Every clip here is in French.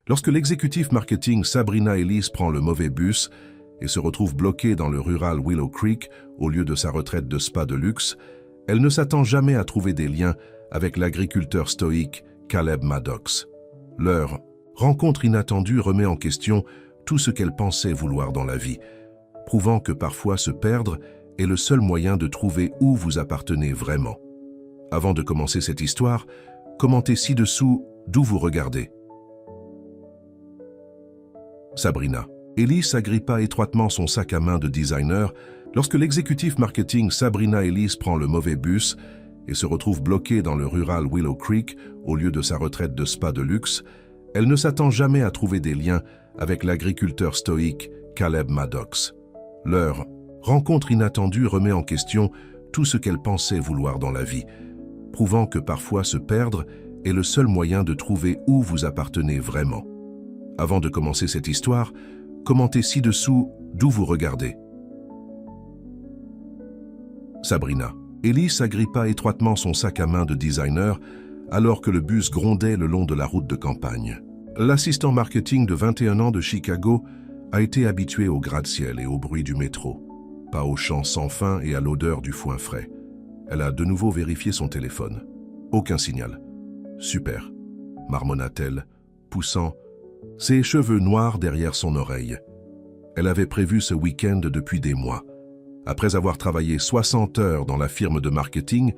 Lorsque l'exécutif marketing Sabrina Ellis prend le mauvais bus et se retrouve bloquée dans le rural Willow Creek au lieu de sa retraite de spa de luxe, elle ne s'attend jamais à trouver des liens avec l'agriculteur stoïque Caleb Maddox. Leur rencontre inattendue remet en question tout ce qu'elle pensait vouloir dans la vie, prouvant que parfois se perdre est le seul moyen de trouver où vous appartenez vraiment. Avant de commencer cette histoire, commentez ci-dessous d'où vous regardez. Sabrina. Ellis agrippa étroitement son sac à main de designer lorsque l'exécutif marketing Sabrina Ellis prend le mauvais bus et se retrouve bloquée dans le rural Willow Creek au lieu de sa retraite de spa de luxe. Elle ne s'attend jamais à trouver des liens avec l'agriculteur stoïque Caleb Maddox. Leur rencontre inattendue remet en question tout ce qu'elle pensait vouloir dans la vie, prouvant que parfois se perdre est le seul moyen de trouver où vous appartenez vraiment. Avant de commencer cette histoire, commentez ci-dessous d'où vous regardez. Sabrina. Ellis agrippa étroitement son sac à main de designer alors que le bus grondait le long de la route de campagne. L'assistant marketing de 21 ans de Chicago a été habitué au gratte-ciel et au bruit du métro, pas aux chants sans fin et à l'odeur du foin frais. Elle a de nouveau vérifié son téléphone. Aucun signal. Super, marmonna-t-elle, poussant ses cheveux noirs derrière son oreille. Elle avait prévu ce week-end depuis des mois. Après avoir travaillé 60 heures dans la firme de marketing,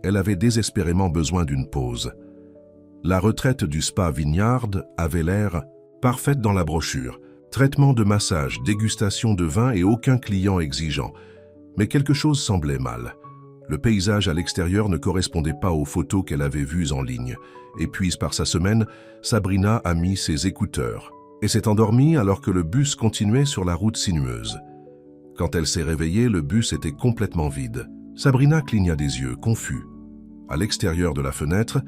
elle avait désespérément besoin d'une pause. La retraite du spa Vineyard avait l'air parfaite dans la brochure. Traitement de massage, dégustation de vin et aucun client exigeant. Mais quelque chose semblait mal. Le paysage à l'extérieur ne correspondait pas aux photos qu'elle avait vues en ligne. Épuise par sa semaine, Sabrina a mis ses écouteurs et s'est endormie alors que le bus continuait sur la route sinueuse. Quand elle s'est réveillée, le bus était complètement vide. Sabrina cligna des yeux, confus. À l'extérieur de la fenêtre,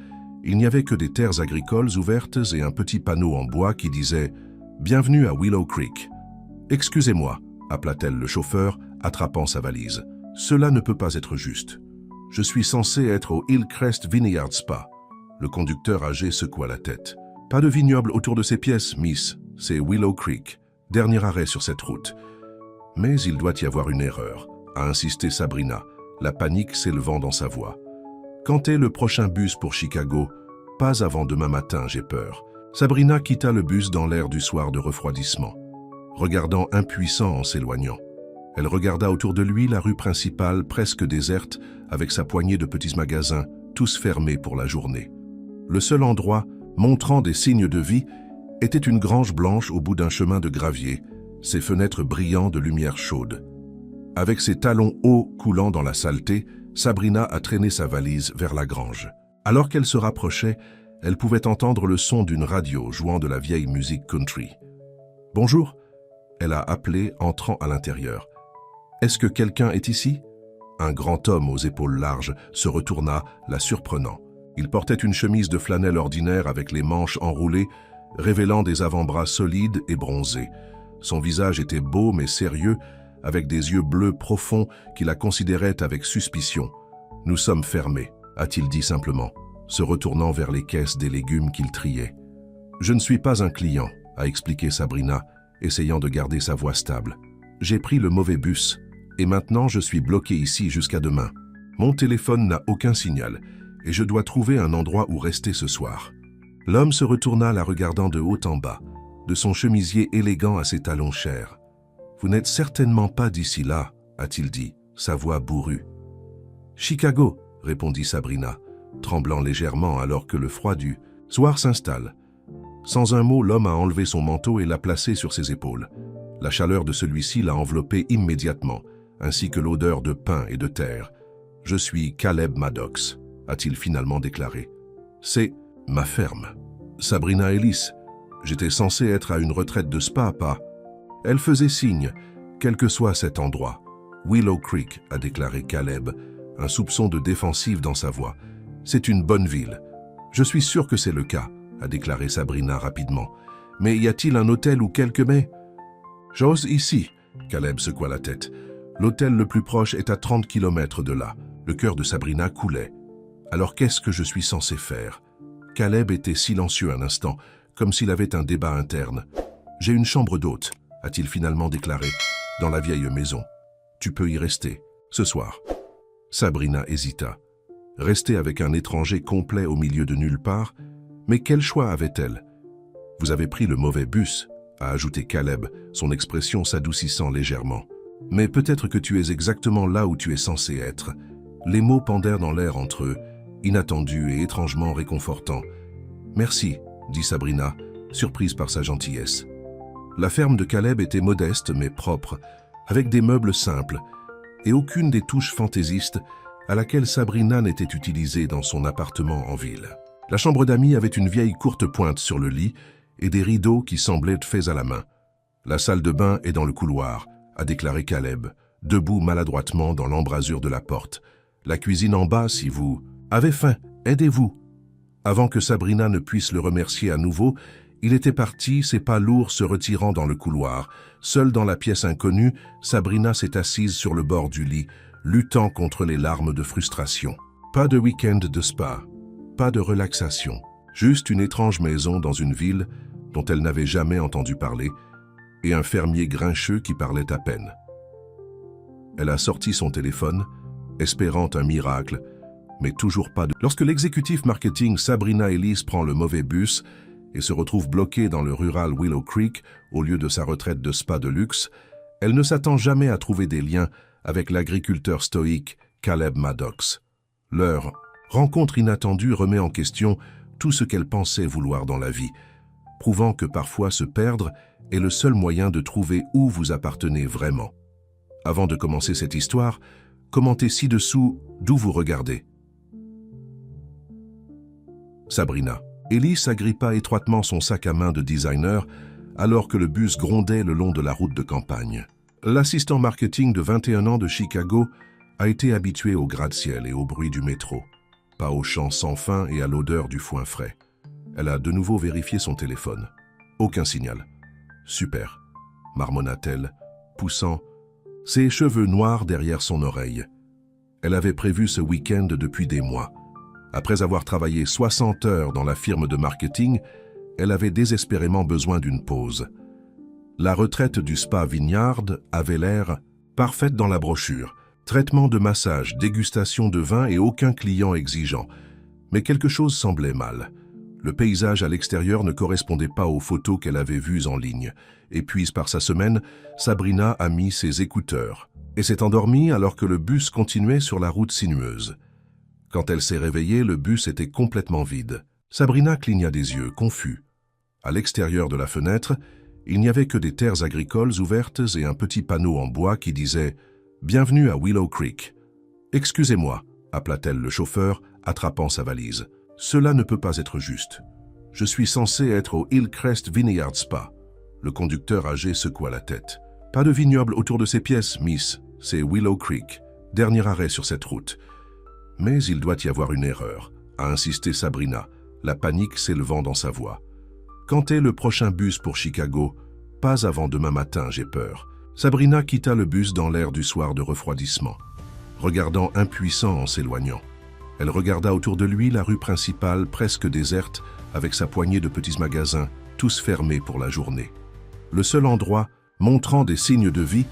il n'y avait que des terres agricoles ouvertes et un petit panneau en bois qui disait « Bienvenue à Willow Creek ». « Excusez-moi », appela-t-elle le chauffeur, attrapant sa valise. « Cela ne peut pas être juste. Je suis censé être au Hillcrest Vineyard Spa. » Le conducteur âgé secoua la tête. « Pas de vignoble autour de ces pièces, Miss. C'est Willow Creek. Dernier arrêt sur cette route. » « Mais il doit y avoir une erreur, » a insisté Sabrina, la panique s'élevant dans sa voix. « Quand est le prochain bus pour Chicago ? Pas avant demain matin, j'ai peur. » Sabrina quitta le bus dans l'air du soir de refroidissement, regardant impuissant en s'éloignant. Elle regarda autour de lui la rue principale presque déserte avec sa poignée de petits magasins, tous fermés pour la journée. Le seul endroit, montrant des signes de vie, était une grange blanche au bout d'un chemin de gravier, ses fenêtres brillant de lumière chaude. Avec ses talons hauts coulant dans la saleté, Sabrina a traîné sa valise vers la grange. Alors qu'elle se rapprochait, elle pouvait entendre le son d'une radio jouant de la vieille musique country. « Bonjour », elle a appelé, entrant à l'intérieur. « Est-ce que quelqu'un est ici ?» Un grand homme aux épaules larges se retourna, la surprenant. Il portait une chemise de flanelle ordinaire avec les manches enroulées, révélant des avant-bras solides et bronzés. Son visage était beau mais sérieux, avec des yeux bleus profonds qui la considéraient avec suspicion. « Nous sommes fermés », a-t-il dit simplement, se retournant vers les caisses des légumes qu'il triait. « Je ne suis pas un client », a expliqué Sabrina, essayant de garder sa voix stable. « J'ai pris le mauvais bus, et maintenant je suis bloqué ici jusqu'à demain. Mon téléphone n'a aucun signal, et je dois trouver un endroit où rester ce soir. » L'homme se retourna la regardant de haut en bas, de son chemisier élégant à ses talons chers. « Vous n'êtes certainement pas d'ici là, » a-t-il dit, sa voix bourrue. « Chicago », répondit Sabrina, tremblant légèrement alors que le froid du soir s'installe. Sans un mot, l'homme a enlevé son manteau et l'a placé sur ses épaules. La chaleur de celui-ci l'a enveloppé immédiatement, ainsi que l'odeur de pain et de terre. « Je suis Caleb Maddox », a-t-il finalement déclaré. « C'est ma ferme. Sabrina Ellis. J'étais censé être à une retraite de spa, pas. » Elle faisait signe, quel que soit cet endroit. « Willow Creek », a déclaré Caleb, un soupçon de défensive dans sa voix. « C'est une bonne ville. »« Je suis sûr que c'est le cas », a déclaré Sabrina rapidement. « Mais y a-t-il un hôtel ou quelques mets ?»« J'ose ici », Caleb secoua la tête. « L'hôtel le plus proche est à 30 km de là. » Le cœur de Sabrina coulait. « Alors qu'est-ce que je suis censé faire ?» Caleb était silencieux un instant, comme s'il avait un débat interne. « J'ai une chambre d'hôte », a-t-il finalement déclaré, dans la vieille maison. « Tu peux y rester, ce soir. » Sabrina hésita. Rester avec un étranger complet au milieu de nulle part, mais quel choix avait-elle? « Vous avez pris le mauvais bus », a ajouté Caleb, son expression s'adoucissant légèrement. « Mais peut-être que tu es exactement là où tu es censé être. » Les mots pendèrent dans l'air entre eux, inattendus et étrangement réconfortants. « Merci », dit Sabrina, surprise par sa gentillesse. La ferme de Caleb était modeste mais propre, avec des meubles simples, et aucune des touches fantaisistes à laquelle Sabrina n'était utilisée dans son appartement en ville. La chambre d'amis avait une vieille courte pointe sur le lit et des rideaux qui semblaient faits à la main. « La salle de bain est dans le couloir », a déclaré Caleb, debout maladroitement dans l'embrasure de la porte. « La cuisine en bas si vous avez faim, aidez-vous ». Avant que Sabrina ne puisse le remercier à nouveau, il était parti, ses pas lourds se retirant dans le couloir. Seule dans la pièce inconnue, Sabrina s'est assise sur le bord du lit, luttant contre les larmes de frustration. Pas de week-end de spa, pas de relaxation, juste une étrange maison dans une ville dont elle n'avait jamais entendu parler, et un fermier grincheux qui parlait à peine. Elle a sorti son téléphone, espérant un miracle, mais toujours pas de... Lorsque l'exécutif marketing Sabrina Ellis prend le mauvais bus et se retrouve bloquée dans le rural Willow Creek au lieu de sa retraite de spa de luxe, elle ne s'attend jamais à trouver des liens avec l'agriculteur stoïque Caleb Maddox. Leur rencontre inattendue remet en question tout ce qu'elle pensait vouloir dans la vie, prouvant que parfois se perdre est le seul moyen de trouver où vous appartenez vraiment. Avant de commencer cette histoire, commentez ci-dessous d'où vous regardez. Sabrina. Ellis agrippa étroitement son sac à main de designer alors que le bus grondait le long de la route de campagne. L'assistant marketing de 21 ans de Chicago a été habitué au gratte-ciel et au bruit du métro, pas aux chants sans fin et à l'odeur du foin frais. Elle a de nouveau vérifié son téléphone. Aucun signal. « Super », marmonna-t-elle, poussant ses cheveux noirs derrière son oreille. Elle avait prévu ce week-end depuis des mois. Après avoir travaillé 60 heures dans la firme de marketing, elle avait désespérément besoin d'une pause. La retraite du spa Vineyard avait l'air parfaite dans la brochure. Traitement de massage, dégustation de vin et aucun client exigeant. Mais quelque chose semblait mal. Le paysage à l'extérieur ne correspondait pas aux photos qu'elle avait vues en ligne. Épuise par sa semaine, Sabrina a mis ses écouteurs et s'est endormie alors que le bus continuait sur la route sinueuse. Quand elle s'est réveillée, le bus était complètement vide. Sabrina cligna des yeux, confus. À l'extérieur de la fenêtre, il n'y avait que des terres agricoles ouvertes et un petit panneau en bois qui disait « Bienvenue à Willow Creek ». « Excusez-moi », appela-t-elle le chauffeur, attrapant sa valise. « Cela ne peut pas être juste. Je suis censé être au Hillcrest Vineyard Spa. » Le conducteur âgé secoua la tête. « Pas de vignoble autour de ces pièces, miss. C'est Willow Creek. Dernier arrêt sur cette route. » « Mais il doit y avoir une erreur », a insisté Sabrina, la panique s'élevant dans sa voix. « Quand est le prochain bus pour Chicago ? Pas avant demain matin, j'ai peur. » Sabrina quitta le bus dans l'air du soir de refroidissement, regardant impuissant en s'éloignant. Elle regarda autour de lui la rue principale presque déserte avec sa poignée de petits magasins, tous fermés pour la journée. Le seul endroit, montrant des signes de vie,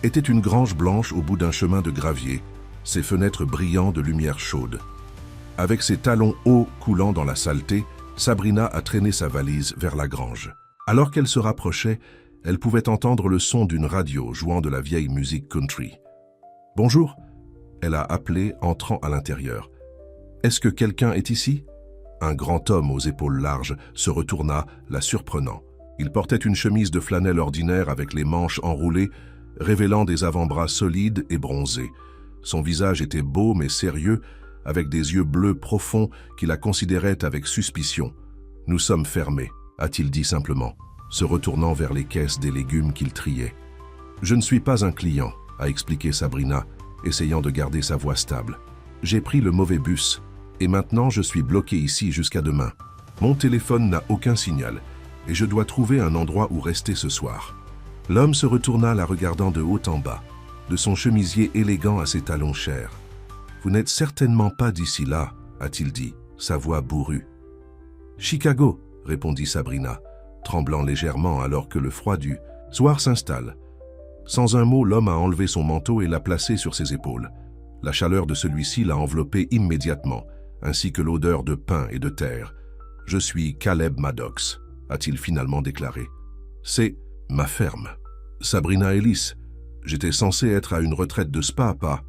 était une grange blanche au bout d'un chemin de gravier, ses fenêtres brillant de lumière chaude. Avec ses talons hauts coulant dans la saleté, Sabrina a traîné sa valise vers la grange. Alors qu'elle se rapprochait, elle pouvait entendre le son d'une radio jouant de la vieille musique country. « Bonjour », elle a appelé, entrant à l'intérieur. « Est-ce que quelqu'un est ici ?» Un grand homme aux épaules larges se retourna, la surprenant. Il portait une chemise de flanelle ordinaire avec les manches enroulées, révélant des avant-bras solides et bronzés. Son visage était beau mais sérieux, avec des yeux bleus profonds qui la considéraient avec suspicion. « Nous sommes fermés », a-t-il dit simplement, se retournant vers les caisses des légumes qu'il triait. « Je ne suis pas un client », a expliqué Sabrina, essayant de garder sa voix stable. « J'ai pris le mauvais bus, et maintenant je suis bloqué ici jusqu'à demain. Mon téléphone n'a aucun signal, et je dois trouver un endroit où rester ce soir. » L'homme se retourna la regardant de haut en bas, de son chemisier élégant à ses talons chers. « Vous n'êtes certainement pas d'ici là, a-t-il dit, sa voix bourrue. « Chicago », répondit Sabrina, tremblant légèrement alors que le froid du soir s'installe. Sans un mot, l'homme a enlevé son manteau et l'a placé sur ses épaules. La chaleur de celui-ci l'a enveloppé immédiatement, ainsi que l'odeur de pain et de terre. « Je suis Caleb Maddox », a-t-il finalement déclaré. « C'est ma ferme. Sabrina Ellis. J'étais censé être à une retraite de spa, pas. »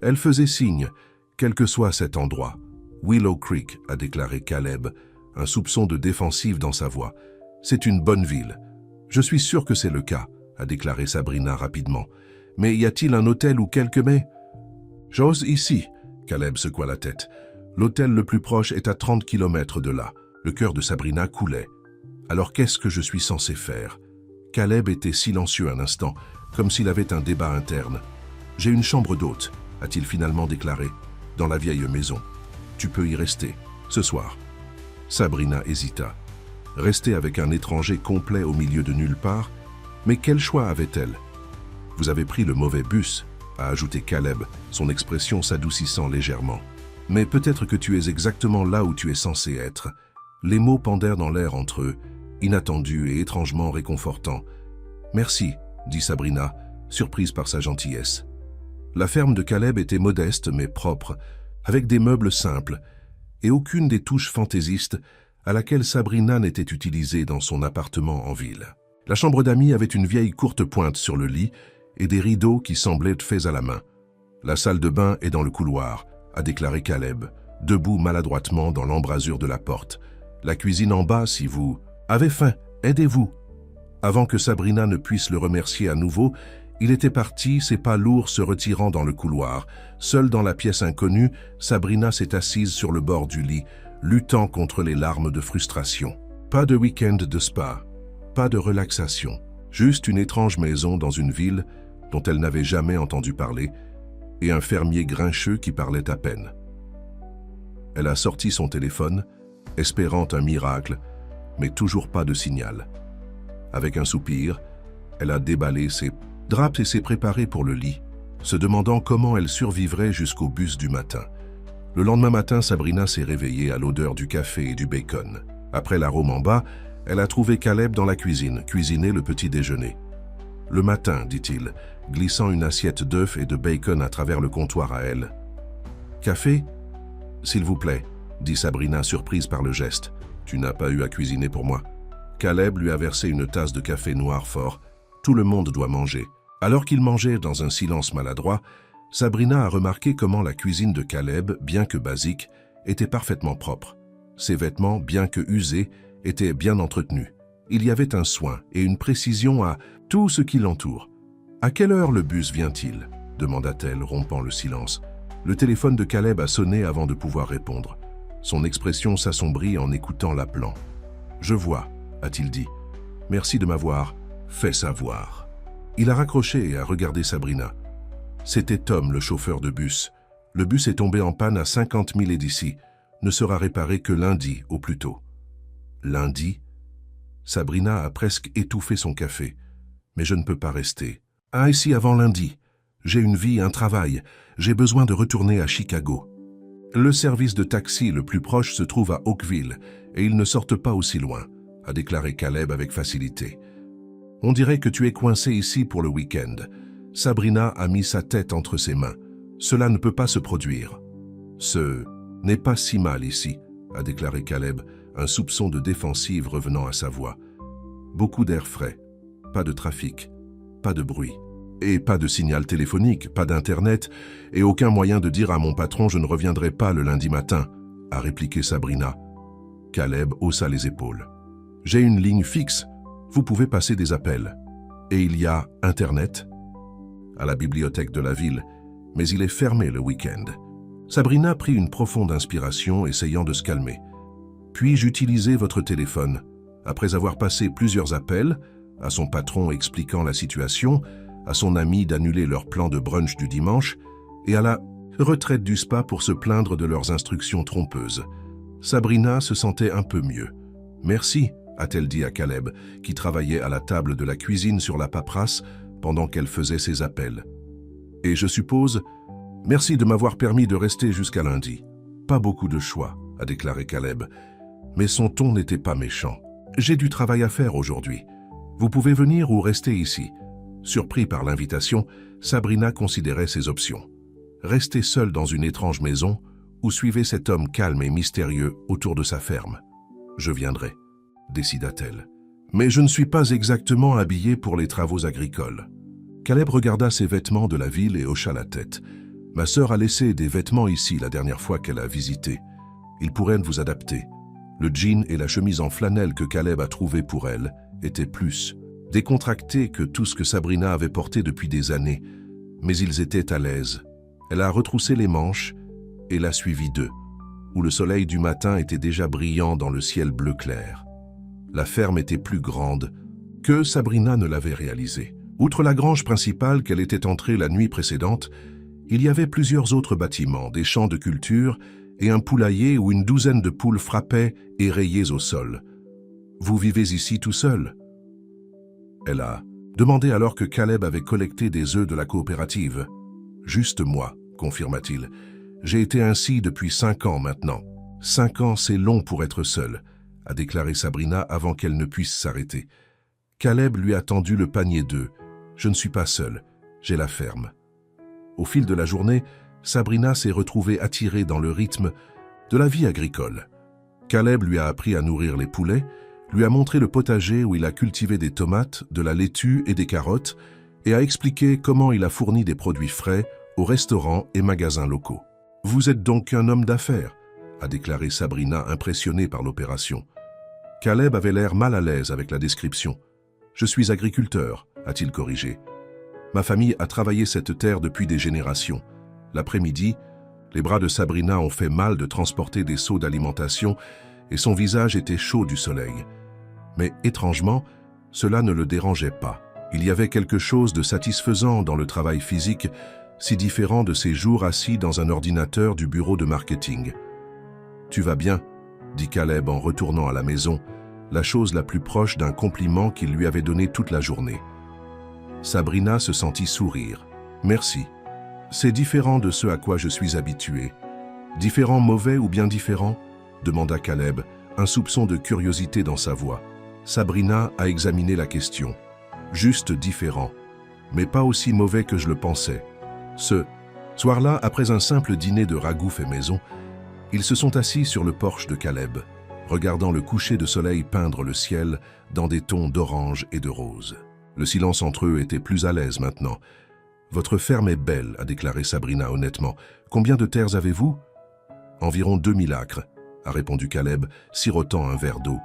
Elle faisait signe, quel que soit cet endroit. « Willow Creek », a déclaré Caleb, un soupçon de défensive dans sa voix. « C'est une bonne ville. »« Je suis sûr que c'est le cas », a déclaré Sabrina rapidement. « Mais y a-t-il un hôtel ou quelque mais ?»« J'ose ici », Caleb secoua la tête. « L'hôtel le plus proche est à 30 km de là. » Le cœur de Sabrina coulait. « Alors qu'est-ce que je suis censé faire ?» Caleb était silencieux un instant, comme s'il avait un débat interne. « J'ai une chambre d'hôte », a-t-il finalement déclaré, « dans la vieille maison. Tu peux y rester, ce soir. » Sabrina hésita. Rester avec un étranger complet au milieu de nulle part? Mais quel choix avait-elle? « Vous avez pris le mauvais bus », a ajouté Caleb, son expression s'adoucissant légèrement. « Mais peut-être que tu es exactement là où tu es censé être. » Les mots pendèrent dans l'air entre eux, inattendus et étrangement réconfortants. « Merci », dit Sabrina, surprise par sa gentillesse. La ferme de Caleb était modeste mais propre, avec des meubles simples, et aucune des touches fantaisistes à laquelle Sabrina n'était utilisée dans son appartement en ville. La chambre d'amis avait une vieille courte pointe sur le lit et des rideaux qui semblaient faits à la main. « La salle de bain est dans le couloir », a déclaré Caleb, debout maladroitement dans l'embrasure de la porte. « La cuisine en bas si vous avez faim, aidez-vous. » Avant que Sabrina ne puisse le remercier à nouveau, il était parti, ses pas lourds se retirant dans le couloir. Seule dans la pièce inconnue, Sabrina s'est assise sur le bord du lit, luttant contre les larmes de frustration. Pas de week-end de spa, pas de relaxation, juste une étrange maison dans une ville dont elle n'avait jamais entendu parler, et un fermier grincheux qui parlait à peine. Elle a sorti son téléphone, espérant un miracle, mais toujours pas de signal. Avec un soupir, elle a déballé ses draps et s'est préparée pour le lit, se demandant comment elle survivrait jusqu'au bus du matin. Le lendemain matin, Sabrina s'est réveillée à l'odeur du café et du bacon. Après l'arôme en bas, elle a trouvé Caleb dans la cuisine, cuisiner le petit déjeuner. « Le matin », dit-il, glissant une assiette d'œufs et de bacon à travers le comptoir à elle. « Café ? S'il vous plaît », dit Sabrina, surprise par le geste. « Tu n'as pas eu à cuisiner pour moi. » Caleb lui a versé une tasse de café noir fort. Tout le monde doit manger. Alors qu'il mangeait dans un silence maladroit, Sabrina a remarqué comment la cuisine de Caleb, bien que basique, était parfaitement propre. Ses vêtements, bien que usés, étaient bien entretenus. Il y avait un soin et une précision à tout ce qui l'entoure. « À quelle heure le bus vient-il » demanda-t-elle, rompant le silence. Le téléphone de Caleb a sonné avant de pouvoir répondre. Son expression s'assombrit en écoutant l'appelant. « Je vois », a-t-il dit. « Merci de m'avoir fait savoir. » Il a raccroché et a regardé Sabrina. C'était Tom, le chauffeur de bus. Le bus est tombé en panne à 50 milles d'ici. Ne sera réparé que lundi au plus tôt. Lundi? Sabrina a presque étouffé son café. Mais je ne peux pas rester. Ah, ici avant lundi. J'ai une vie, un travail. J'ai besoin de retourner à Chicago. Le service de taxi le plus proche se trouve à Oakville et ils ne sortent pas aussi loin, a déclaré Caleb avec facilité. On dirait que tu es coincé ici pour le week-end. Sabrina a mis sa tête entre ses mains. Cela ne peut pas se produire. Ce n'est pas si mal ici, a déclaré Caleb, un soupçon de défensive revenant à sa voix. Beaucoup d'air frais, pas de trafic, pas de bruit. Et pas de signal téléphonique, pas d'internet, et aucun moyen de dire à mon patron « je ne reviendrai pas le lundi matin », a répliqué Sabrina. Caleb haussa les épaules. « J'ai une ligne fixe, vous pouvez passer des appels. Et il y a internet ?» À la bibliothèque de la ville, mais il est fermé le week-end. Sabrina prit une profonde inspiration, essayant de se calmer. « Puis-je utiliser votre téléphone ?» Après avoir passé plusieurs appels, à son patron expliquant la situation, à son ami d'annuler leur plan de brunch du dimanche, et à la retraite du spa pour se plaindre de leurs instructions trompeuses. Sabrina se sentait un peu mieux. « Merci », a-t-elle dit à Caleb, qui travaillait à la table de la cuisine sur la paperasse pendant qu'elle faisait ses appels. « Et je suppose, merci de m'avoir permis de rester jusqu'à lundi. Pas beaucoup de choix, a déclaré Caleb. Mais son ton n'était pas méchant. « J'ai du travail à faire aujourd'hui. Vous pouvez venir ou rester ici. » Surpris par l'invitation, Sabrina considérait ses options. Rester seule dans une étrange maison ou suivre cet homme calme et mystérieux autour de sa ferme. « Je viendrai », décida-t-elle. « Mais je ne suis pas exactement habillée pour les travaux agricoles. » Caleb regarda ses vêtements de la ville et hocha la tête. « Ma sœur a laissé des vêtements ici la dernière fois qu'elle a visité. Ils pourraient vous adapter. » Le jean et la chemise en flanelle que Caleb a trouvé pour elle étaient plus décontractés que tout ce que Sabrina avait porté depuis des années, mais ils étaient à l'aise. Elle a retroussé les manches et l'a suivi d'eux, où le soleil du matin était déjà brillant dans le ciel bleu clair. La ferme était plus grande que Sabrina ne l'avait réalisé. Outre la grange principale qu'elle était entrée la nuit précédente, il y avait plusieurs autres bâtiments, des champs de culture et un poulailler où une douzaine de poules frappaient et rayaient au sol. « Vous vivez ici tout seul ?» Elle a demandé alors que Caleb avait collecté des œufs de la coopérative. « Juste moi », confirma-t-il. « J'ai été ainsi depuis 5 ans maintenant. 5 ans, c'est long pour être seul », a déclaré Sabrina avant qu'elle ne puisse s'arrêter. Caleb lui a tendu le panier d'œufs. « Je ne suis pas seul, j'ai la ferme. » Au fil de la journée, Sabrina s'est retrouvée attirée dans le rythme de la vie agricole. Caleb lui a appris à nourrir les poulets, lui a montré le potager où il a cultivé des tomates, de la laitue et des carottes, et a expliqué comment il a fourni des produits frais aux restaurants et magasins locaux. « Vous êtes donc un homme d'affaires », a déclaré Sabrina, impressionnée par l'opération. Caleb avait l'air mal à l'aise avec la description. « Je suis agriculteur », a-t-il corrigé. « Ma famille a travaillé cette terre depuis des générations. » L'après-midi, les bras de Sabrina ont fait mal de transporter des seaux d'alimentation et son visage était chaud du soleil. Mais étrangement, cela ne le dérangeait pas. Il y avait quelque chose de satisfaisant dans le travail physique, si différent de ses jours assis dans un ordinateur du bureau de marketing. « Tu vas bien ?» dit Caleb en retournant à la maison, la chose la plus proche d'un compliment qu'il lui avait donné toute la journée. Sabrina se sentit sourire. « Merci. C'est différent de ce à quoi je suis habitué. »« Différent mauvais ou bien différent ?» demanda Caleb, un soupçon de curiosité dans sa voix. Sabrina a examiné la question. « Juste différent, mais pas aussi mauvais que je le pensais. » Ce soir-là, après un simple dîner de ragoût fait maison, ils se sont assis sur le porche de Caleb, regardant le coucher de soleil peindre le ciel dans des tons d'orange et de rose. Le silence entre eux était plus à l'aise maintenant. « Votre ferme est belle, » a déclaré Sabrina honnêtement. « Combien de terres avez-vous ?»« Environ 2000 acres, » a répondu Caleb, sirotant un verre d'eau.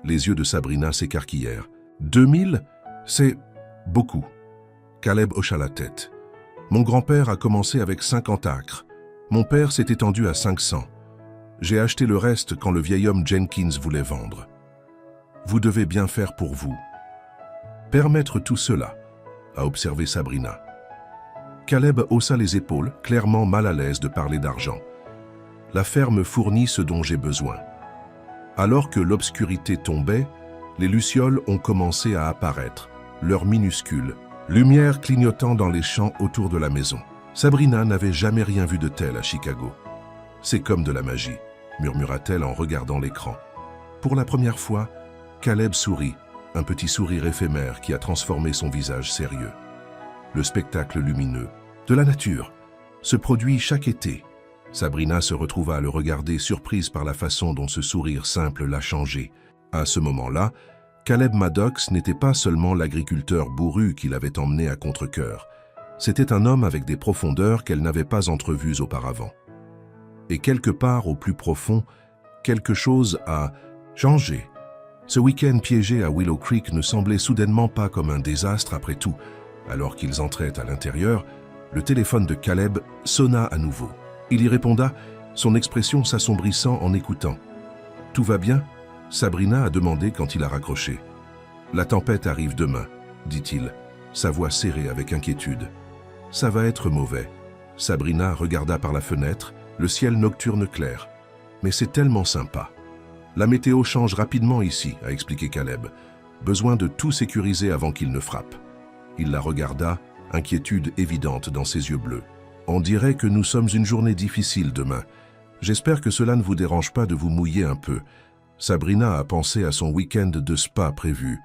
Les yeux de Sabrina s'écarquillèrent. « 2000 ? C'est beaucoup. » Caleb hocha la tête. « Mon grand-père a commencé avec 50 acres. Mon père s'est étendu à 500. J'ai acheté le reste quand le vieil homme Jenkins voulait vendre. Vous devez bien faire pour vous. » « Permettre tout cela, » a observé Sabrina. Caleb haussa les épaules, clairement mal à l'aise de parler d'argent. « La ferme fournit ce dont j'ai besoin. » Alors que l'obscurité tombait, les lucioles ont commencé à apparaître, leurs minuscules, lumière clignotant dans les champs autour de la maison. Sabrina n'avait jamais rien vu de tel à Chicago. « C'est comme de la magie, » murmura-t-elle en regardant l'écran. Pour la première fois, Caleb sourit, un petit sourire éphémère qui a transformé son visage sérieux. Le spectacle lumineux de la nature se produit chaque été. Sabrina se retrouva à le regarder, surprise par la façon dont ce sourire simple l'a changé. À ce moment-là, Caleb Maddox n'était pas seulement l'agriculteur bourru qui l'avait emmené à contre-cœur. C'était un homme avec des profondeurs qu'elle n'avait pas entrevues auparavant. Et quelque part au plus profond, quelque chose a changé. Ce week-end piégé à Willow Creek ne semblait soudainement pas comme un désastre après tout. Alors qu'ils entraient à l'intérieur, le téléphone de Caleb sonna à nouveau. Il y réponda, son expression s'assombrissant en écoutant. « Tout va bien ?» Sabrina a demandé quand il a raccroché. « La tempête arrive demain, » dit-il, sa voix serrée avec inquiétude. « Ça va être mauvais. » Sabrina regarda par la fenêtre, le ciel nocturne clair. « Mais c'est tellement sympa. » « La météo change rapidement ici, » a expliqué Caleb. « Besoin de tout sécuriser avant qu'il ne frappe. » Il la regarda, inquiétude évidente dans ses yeux bleus. « On dirait que nous sommes une journée difficile demain. J'espère que cela ne vous dérange pas de vous mouiller un peu. Sabrina a pensé à son week-end de spa prévu,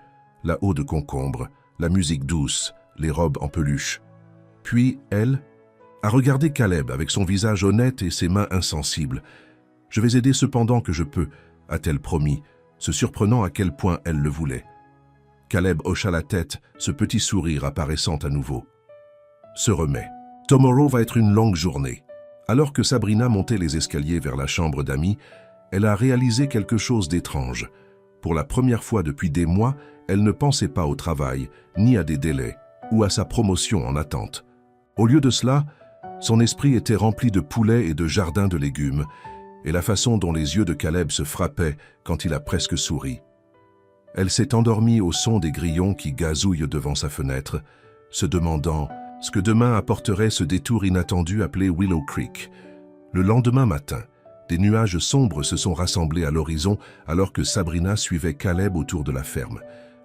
la eau de concombre, la musique douce, les robes en peluche. Puis, elle a regardé Caleb avec son visage honnête et ses mains insensibles. « Je vais aider cependant que je peux », a-t-elle promis, se surprenant à quel point elle le voulait. Caleb hocha la tête, ce petit sourire apparaissant à nouveau. Se remet. Tomorrow va être une longue journée. Alors que Sabrina montait les escaliers vers la chambre d'amis, elle a réalisé quelque chose d'étrange. Pour la première fois depuis des mois, elle ne pensait pas au travail, ni à des délais, ou à sa promotion en attente. Au lieu de cela, son esprit était rempli de poulets et de jardins de légumes, et la façon dont les yeux de Caleb se frappaient quand il a presque souri. Elle s'est endormie au son des grillons qui gazouillent devant sa fenêtre, se demandant ce que demain apporterait ce détour inattendu appelé Willow Creek. Le lendemain matin, des nuages sombres se sont rassemblés à l'horizon alors que Sabrina suivait Caleb autour de la ferme.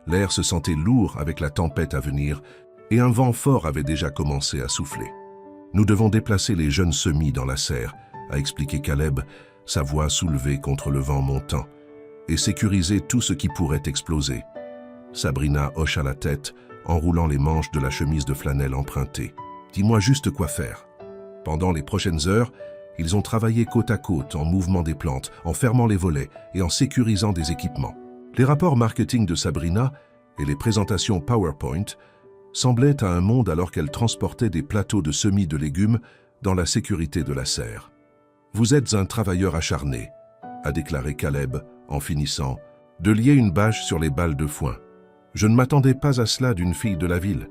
L'air se sentait lourd avec la tempête à venir et un vent fort avait déjà commencé à souffler. « Nous devons déplacer les jeunes semis dans la serre », a expliqué Caleb, sa voix soulevée contre le vent montant, et sécuriser tout ce qui pourrait exploser. Sabrina hocha la tête, enroulant les manches de la chemise de flanelle empruntée. « Dis-moi juste quoi faire. » Pendant les prochaines heures, ils ont travaillé côte à côte en mouvement des plantes, en fermant les volets et en sécurisant des équipements. Les rapports marketing de Sabrina et les présentations PowerPoint semblaient à un monde alors qu'elle transportait des plateaux de semis de légumes dans la sécurité de la serre. « Vous êtes un travailleur acharné », a déclaré Caleb en finissant, de lier une bâche sur les balles de foin. « Je ne m'attendais pas à cela d'une fille de la ville. »«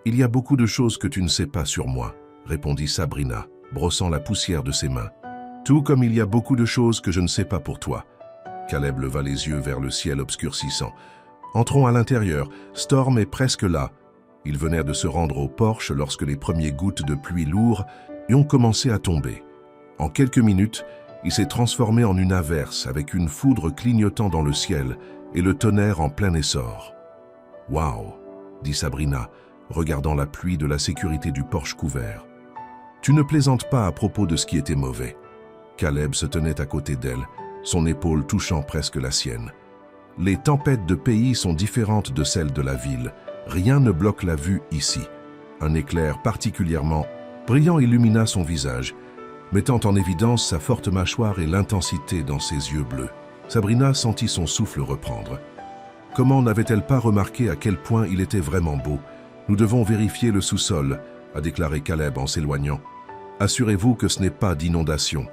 Il y a beaucoup de choses que tu ne sais pas sur moi », répondit Sabrina, brossant la poussière de ses mains. « Tout comme il y a beaucoup de choses que je ne sais pas pour toi. » Caleb leva les yeux vers le ciel obscurcissant. « Entrons à l'intérieur. Storm est presque là. » Ils venaient de se rendre au porche lorsque les premières gouttes de pluie lourdes ont commencé à tomber. En quelques minutes, il s'est transformé en une averse avec une foudre clignotant dans le ciel et le tonnerre en plein essor. « Waouh !» dit Sabrina, regardant la pluie de la sécurité du porche couvert. « Tu ne plaisantes pas à propos de ce qui était mauvais. » Caleb se tenait à côté d'elle, son épaule touchant presque la sienne. « Les tempêtes de pays sont différentes de celles de la ville. Rien ne bloque la vue ici. » Un éclair particulièrement brillant illumina son visage, mettant en évidence sa forte mâchoire et l'intensité dans ses yeux bleus. Sabrina sentit son souffle reprendre. Comment n'avait-elle pas remarqué à quel point il était vraiment beau? « Nous devons vérifier le sous-sol », a déclaré Caleb en s'éloignant. « Assurez-vous que ce n'est pas d'inondation. »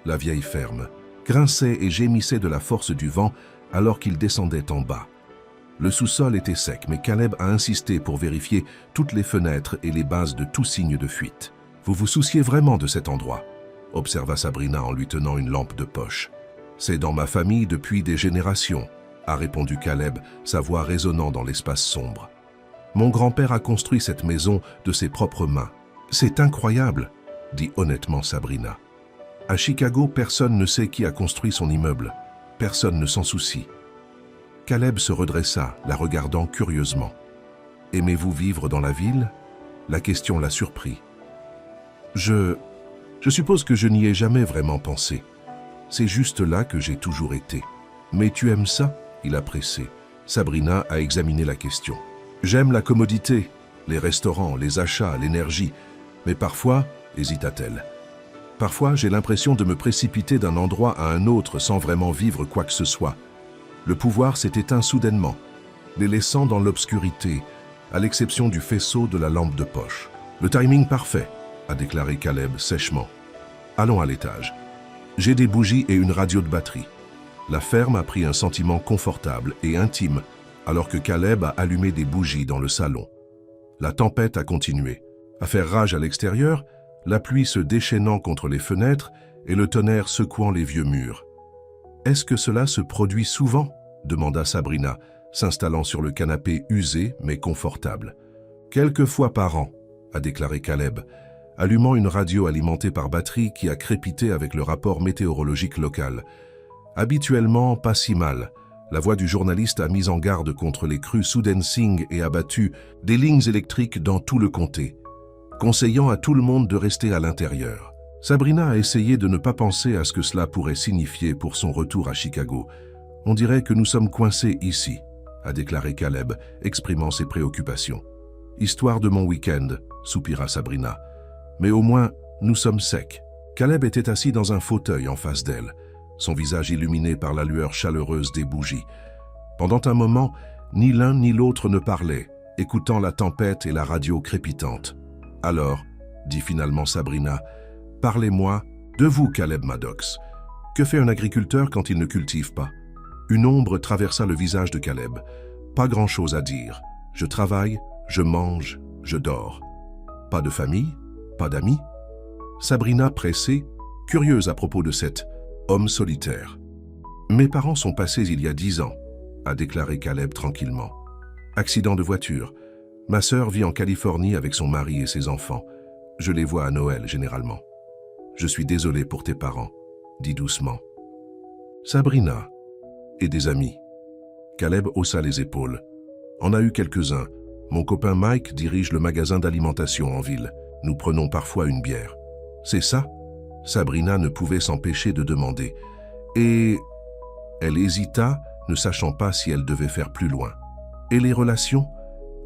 La vieille ferme grinçait et gémissait de la force du vent alors qu'il descendait en bas. Le sous-sol était sec, mais Caleb a insisté pour vérifier toutes les fenêtres et les bases de tout signe de fuite. « Vous vous souciez vraiment de cet endroit ?» observa Sabrina en lui tenant une lampe de poche. « C'est dans ma famille depuis des générations », a répondu Caleb, sa voix résonnant dans l'espace sombre. « Mon grand-père a construit cette maison de ses propres mains. »« C'est incroyable », dit honnêtement Sabrina. « À Chicago, personne ne sait qui a construit son immeuble. Personne ne s'en soucie. » Caleb se redressa, la regardant curieusement. « Aimez-vous vivre dans la ville ?» La question l'a surpris. « Je suppose que je n'y ai jamais vraiment pensé. C'est juste là que j'ai toujours été. »« Mais tu aimes ça ?» il a pressé. Sabrina a examiné la question. « J'aime la commodité, les restaurants, les achats, l'énergie. Mais parfois, hésita-t-elle. Parfois, j'ai l'impression de me précipiter d'un endroit à un autre sans vraiment vivre quoi que ce soit. Le pouvoir s'est éteint soudainement, les laissant dans l'obscurité, à l'exception du faisceau de la lampe de poche. Le timing parfait, a déclaré Caleb sèchement. Allons à l'étage. J'ai des bougies et une radio de batterie. La ferme a pris un sentiment confortable et intime, alors que Caleb a allumé des bougies dans le salon. La tempête a continué. À faire rage à l'extérieur, la pluie se déchaînant contre les fenêtres et le tonnerre secouant les vieux murs. « Est-ce que cela se produit souvent ?» demanda Sabrina, s'installant sur le canapé usé mais confortable. « Quelques fois par an », a déclaré Caleb, allumant une radio alimentée par batterie qui a crépité avec le rapport météorologique local. Habituellement, pas si mal. La voix du journaliste a mis en garde contre les crues soudaines et abattu des lignes électriques dans tout le comté, conseillant à tout le monde de rester à l'intérieur. Sabrina a essayé de ne pas penser à ce que cela pourrait signifier pour son retour à Chicago. On dirait que nous sommes coincés ici, a déclaré Caleb, exprimant ses préoccupations. Histoire de mon week-end, soupira Sabrina. Mais au moins, nous sommes secs. Caleb était assis dans un fauteuil en face d'elle, son visage illuminé par la lueur chaleureuse des bougies. Pendant un moment, ni l'un ni l'autre ne parlaient, écoutant la tempête et la radio crépitante. Alors, dit finalement Sabrina, parlez-moi de vous, Caleb Maddox. Que fait un agriculteur quand il ne cultive pas? Une ombre traversa le visage de Caleb. Pas grand-chose à dire. Je travaille, je mange, je dors. Pas de famille? Pas d'amis? Sabrina pressée, curieuse à propos de cet homme solitaire. Mes parents sont passés il y a 10 ans, a déclaré Caleb tranquillement. Accident de voiture. Ma sœur vit en Californie avec son mari et ses enfants. Je les vois à Noël généralement. Je suis désolé pour tes parents, dit doucement. Sabrina et des amis. Caleb haussa les épaules. En a eu quelques-uns. Mon copain Mike dirige le magasin d'alimentation en ville. Nous prenons parfois une bière. C'est ça? Sabrina ne pouvait s'empêcher de demander. Et... Elle hésita, ne sachant pas si elle devait faire plus loin. Et les relations?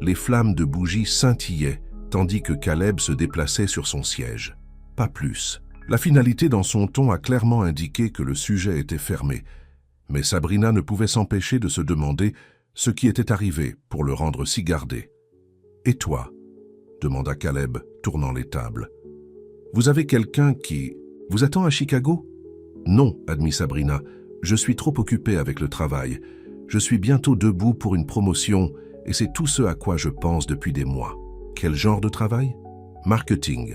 Les flammes de bougies scintillaient, tandis que Caleb se déplaçait sur son siège. Pas plus. La finalité dans son ton a clairement indiqué que le sujet était fermé. Mais Sabrina ne pouvait s'empêcher de se demander ce qui était arrivé pour le rendre si gardé. « Et toi ?» demanda Caleb, tournant les tables. « Vous avez quelqu'un qui vous attend à Chicago ?»« Non, » admit Sabrina. « Je suis trop occupée avec le travail. Je suis bientôt debout pour une promotion et c'est tout ce à quoi je pense depuis des mois. » « Quel genre de travail ? » ?»« Marketing.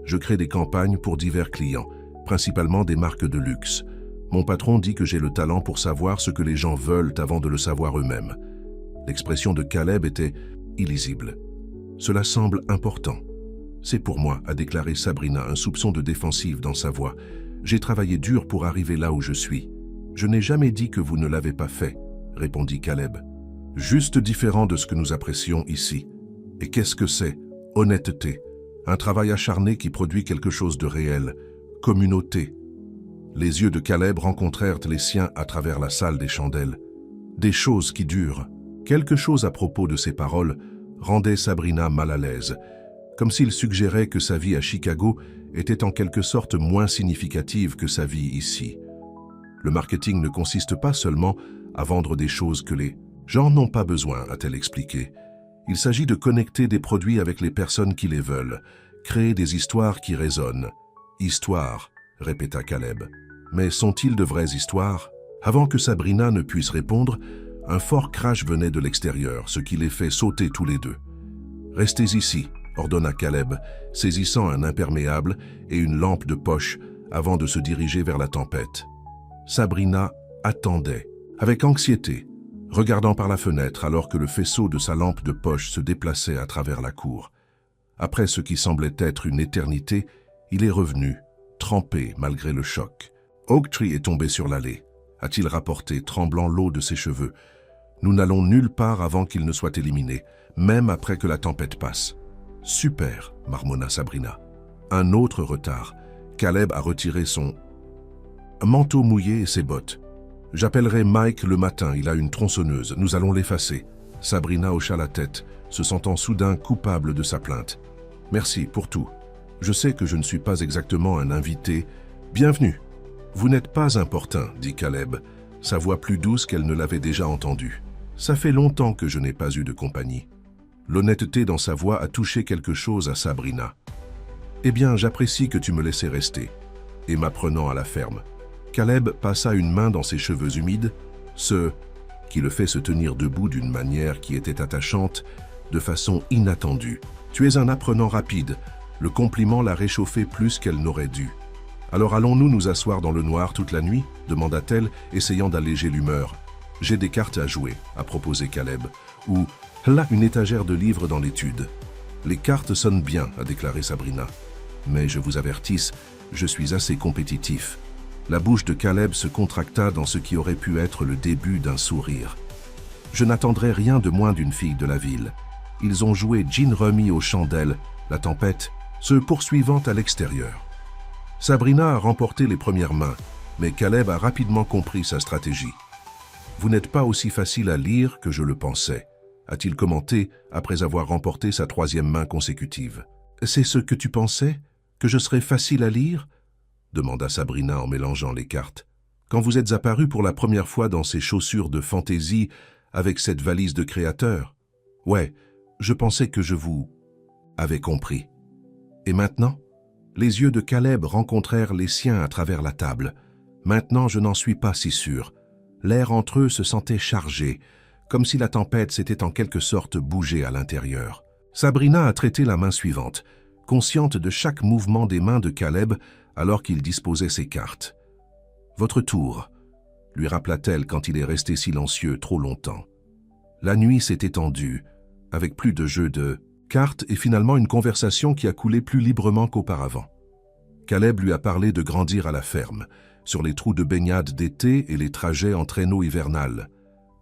Je crée des campagnes pour divers clients, principalement des marques de luxe. Mon patron dit que j'ai le talent pour savoir ce que les gens veulent avant de le savoir eux-mêmes. » L'expression de Caleb était illisible. « Cela semble important. »« C'est pour moi, » a déclaré Sabrina, un soupçon de défensive dans sa voix. « J'ai travaillé dur pour arriver là où je suis. »« Je n'ai jamais dit que vous ne l'avez pas fait, » répondit Caleb. « Juste différent de ce que nous apprécions ici. Et qu'est-ce que c'est? Honnêteté. Un travail acharné qui produit quelque chose de réel. Communauté. » Les yeux de Caleb rencontrèrent les siens à travers la salle des chandelles. Des choses qui durent. Quelque chose à propos de ces paroles rendait Sabrina mal à l'aise, comme s'il suggérait que sa vie à Chicago était en quelque sorte moins significative que sa vie ici. Le marketing ne consiste pas seulement à vendre des choses que les gens n'ont pas besoin, a-t-elle expliqué. Il s'agit de connecter des produits avec les personnes qui les veulent, créer des histoires qui résonnent. Histoires, répéta Caleb. Mais sont-ils de vraies histoires? Avant que Sabrina ne puisse répondre, un fort crash venait de l'extérieur, ce qui les fait sauter tous les deux. « Restez ici », ordonna Caleb, saisissant un imperméable et une lampe de poche avant de se diriger vers la tempête. Sabrina attendait, avec anxiété, regardant par la fenêtre alors que le faisceau de sa lampe de poche se déplaçait à travers la cour. Après ce qui semblait être une éternité, il est revenu, trempé malgré le choc. « Oaktree est tombé sur l'allée », a-t-il rapporté, tremblant l'eau de ses cheveux. « Nous n'allons nulle part avant qu'il ne soit éliminé, même après que la tempête passe. »« Super », marmonna Sabrina. Un autre retard. Caleb a retiré son manteau mouillé et ses bottes. « J'appellerai Mike le matin, il a une tronçonneuse, nous allons l'effacer. » Sabrina hocha la tête, se sentant soudain coupable de sa plainte. « Merci pour tout. Je sais que je ne suis pas exactement un invité. Bienvenue. » « Vous n'êtes pas importun, » dit Caleb, sa voix plus douce qu'elle ne l'avait déjà entendue. « Ça fait longtemps que je n'ai pas eu de compagnie. » L'honnêteté dans sa voix a touché quelque chose à Sabrina. « Eh bien, j'apprécie que tu me laisses rester. » Et m'apprenant à la ferme. Caleb passa une main dans ses cheveux humides, ce qui le fait se tenir debout d'une manière qui était attachante, de façon inattendue. « Tu es un apprenant rapide. » Le compliment l'a réchauffée plus qu'elle n'aurait dû. « Alors allons-nous nous asseoir dans le noir toute la nuit ?» demanda-t-elle, essayant d'alléger l'humeur. « J'ai des cartes à jouer, » a proposé Caleb. Ou « là, une étagère de livres dans l'étude. »« Les cartes sonnent bien, » a déclaré Sabrina. « Mais je vous avertisse, je suis assez compétitif. » La bouche de Caleb se contracta dans ce qui aurait pu être le début d'un sourire. « Je n'attendrai rien de moins d'une fille de la ville. » Ils ont joué Gin Rummy aux chandelles, la tempête se poursuivant à l'extérieur. Sabrina a remporté les premières mains, mais Caleb a rapidement compris sa stratégie. Vous n'êtes pas aussi facile à lire que je le pensais, a-t-il commenté après avoir remporté sa 3e main consécutive. C'est ce que tu pensais? Que je serais facile à lire? Demanda Sabrina en mélangeant les cartes. Quand vous êtes apparu pour la première fois dans ces chaussures de fantaisie avec cette valise de créateur? Ouais, je pensais que je vous avais compris. Et maintenant? Les yeux de Caleb rencontrèrent les siens à travers la table. Maintenant, je n'en suis pas si sûr. L'air entre eux se sentait chargé, comme si la tempête s'était en quelque sorte bougée à l'intérieur. Sabrina a traité la main suivante, consciente de chaque mouvement des mains de Caleb alors qu'il disposait ses cartes. « Votre tour », lui rappela-t-elle quand il est resté silencieux trop longtemps. La nuit s'est étendue, avec plus de jeux de cartes et finalement une conversation qui a coulé plus librement qu'auparavant. Caleb lui a parlé de grandir à la ferme, sur les trous de baignade d'été et les trajets en traîneau hivernal.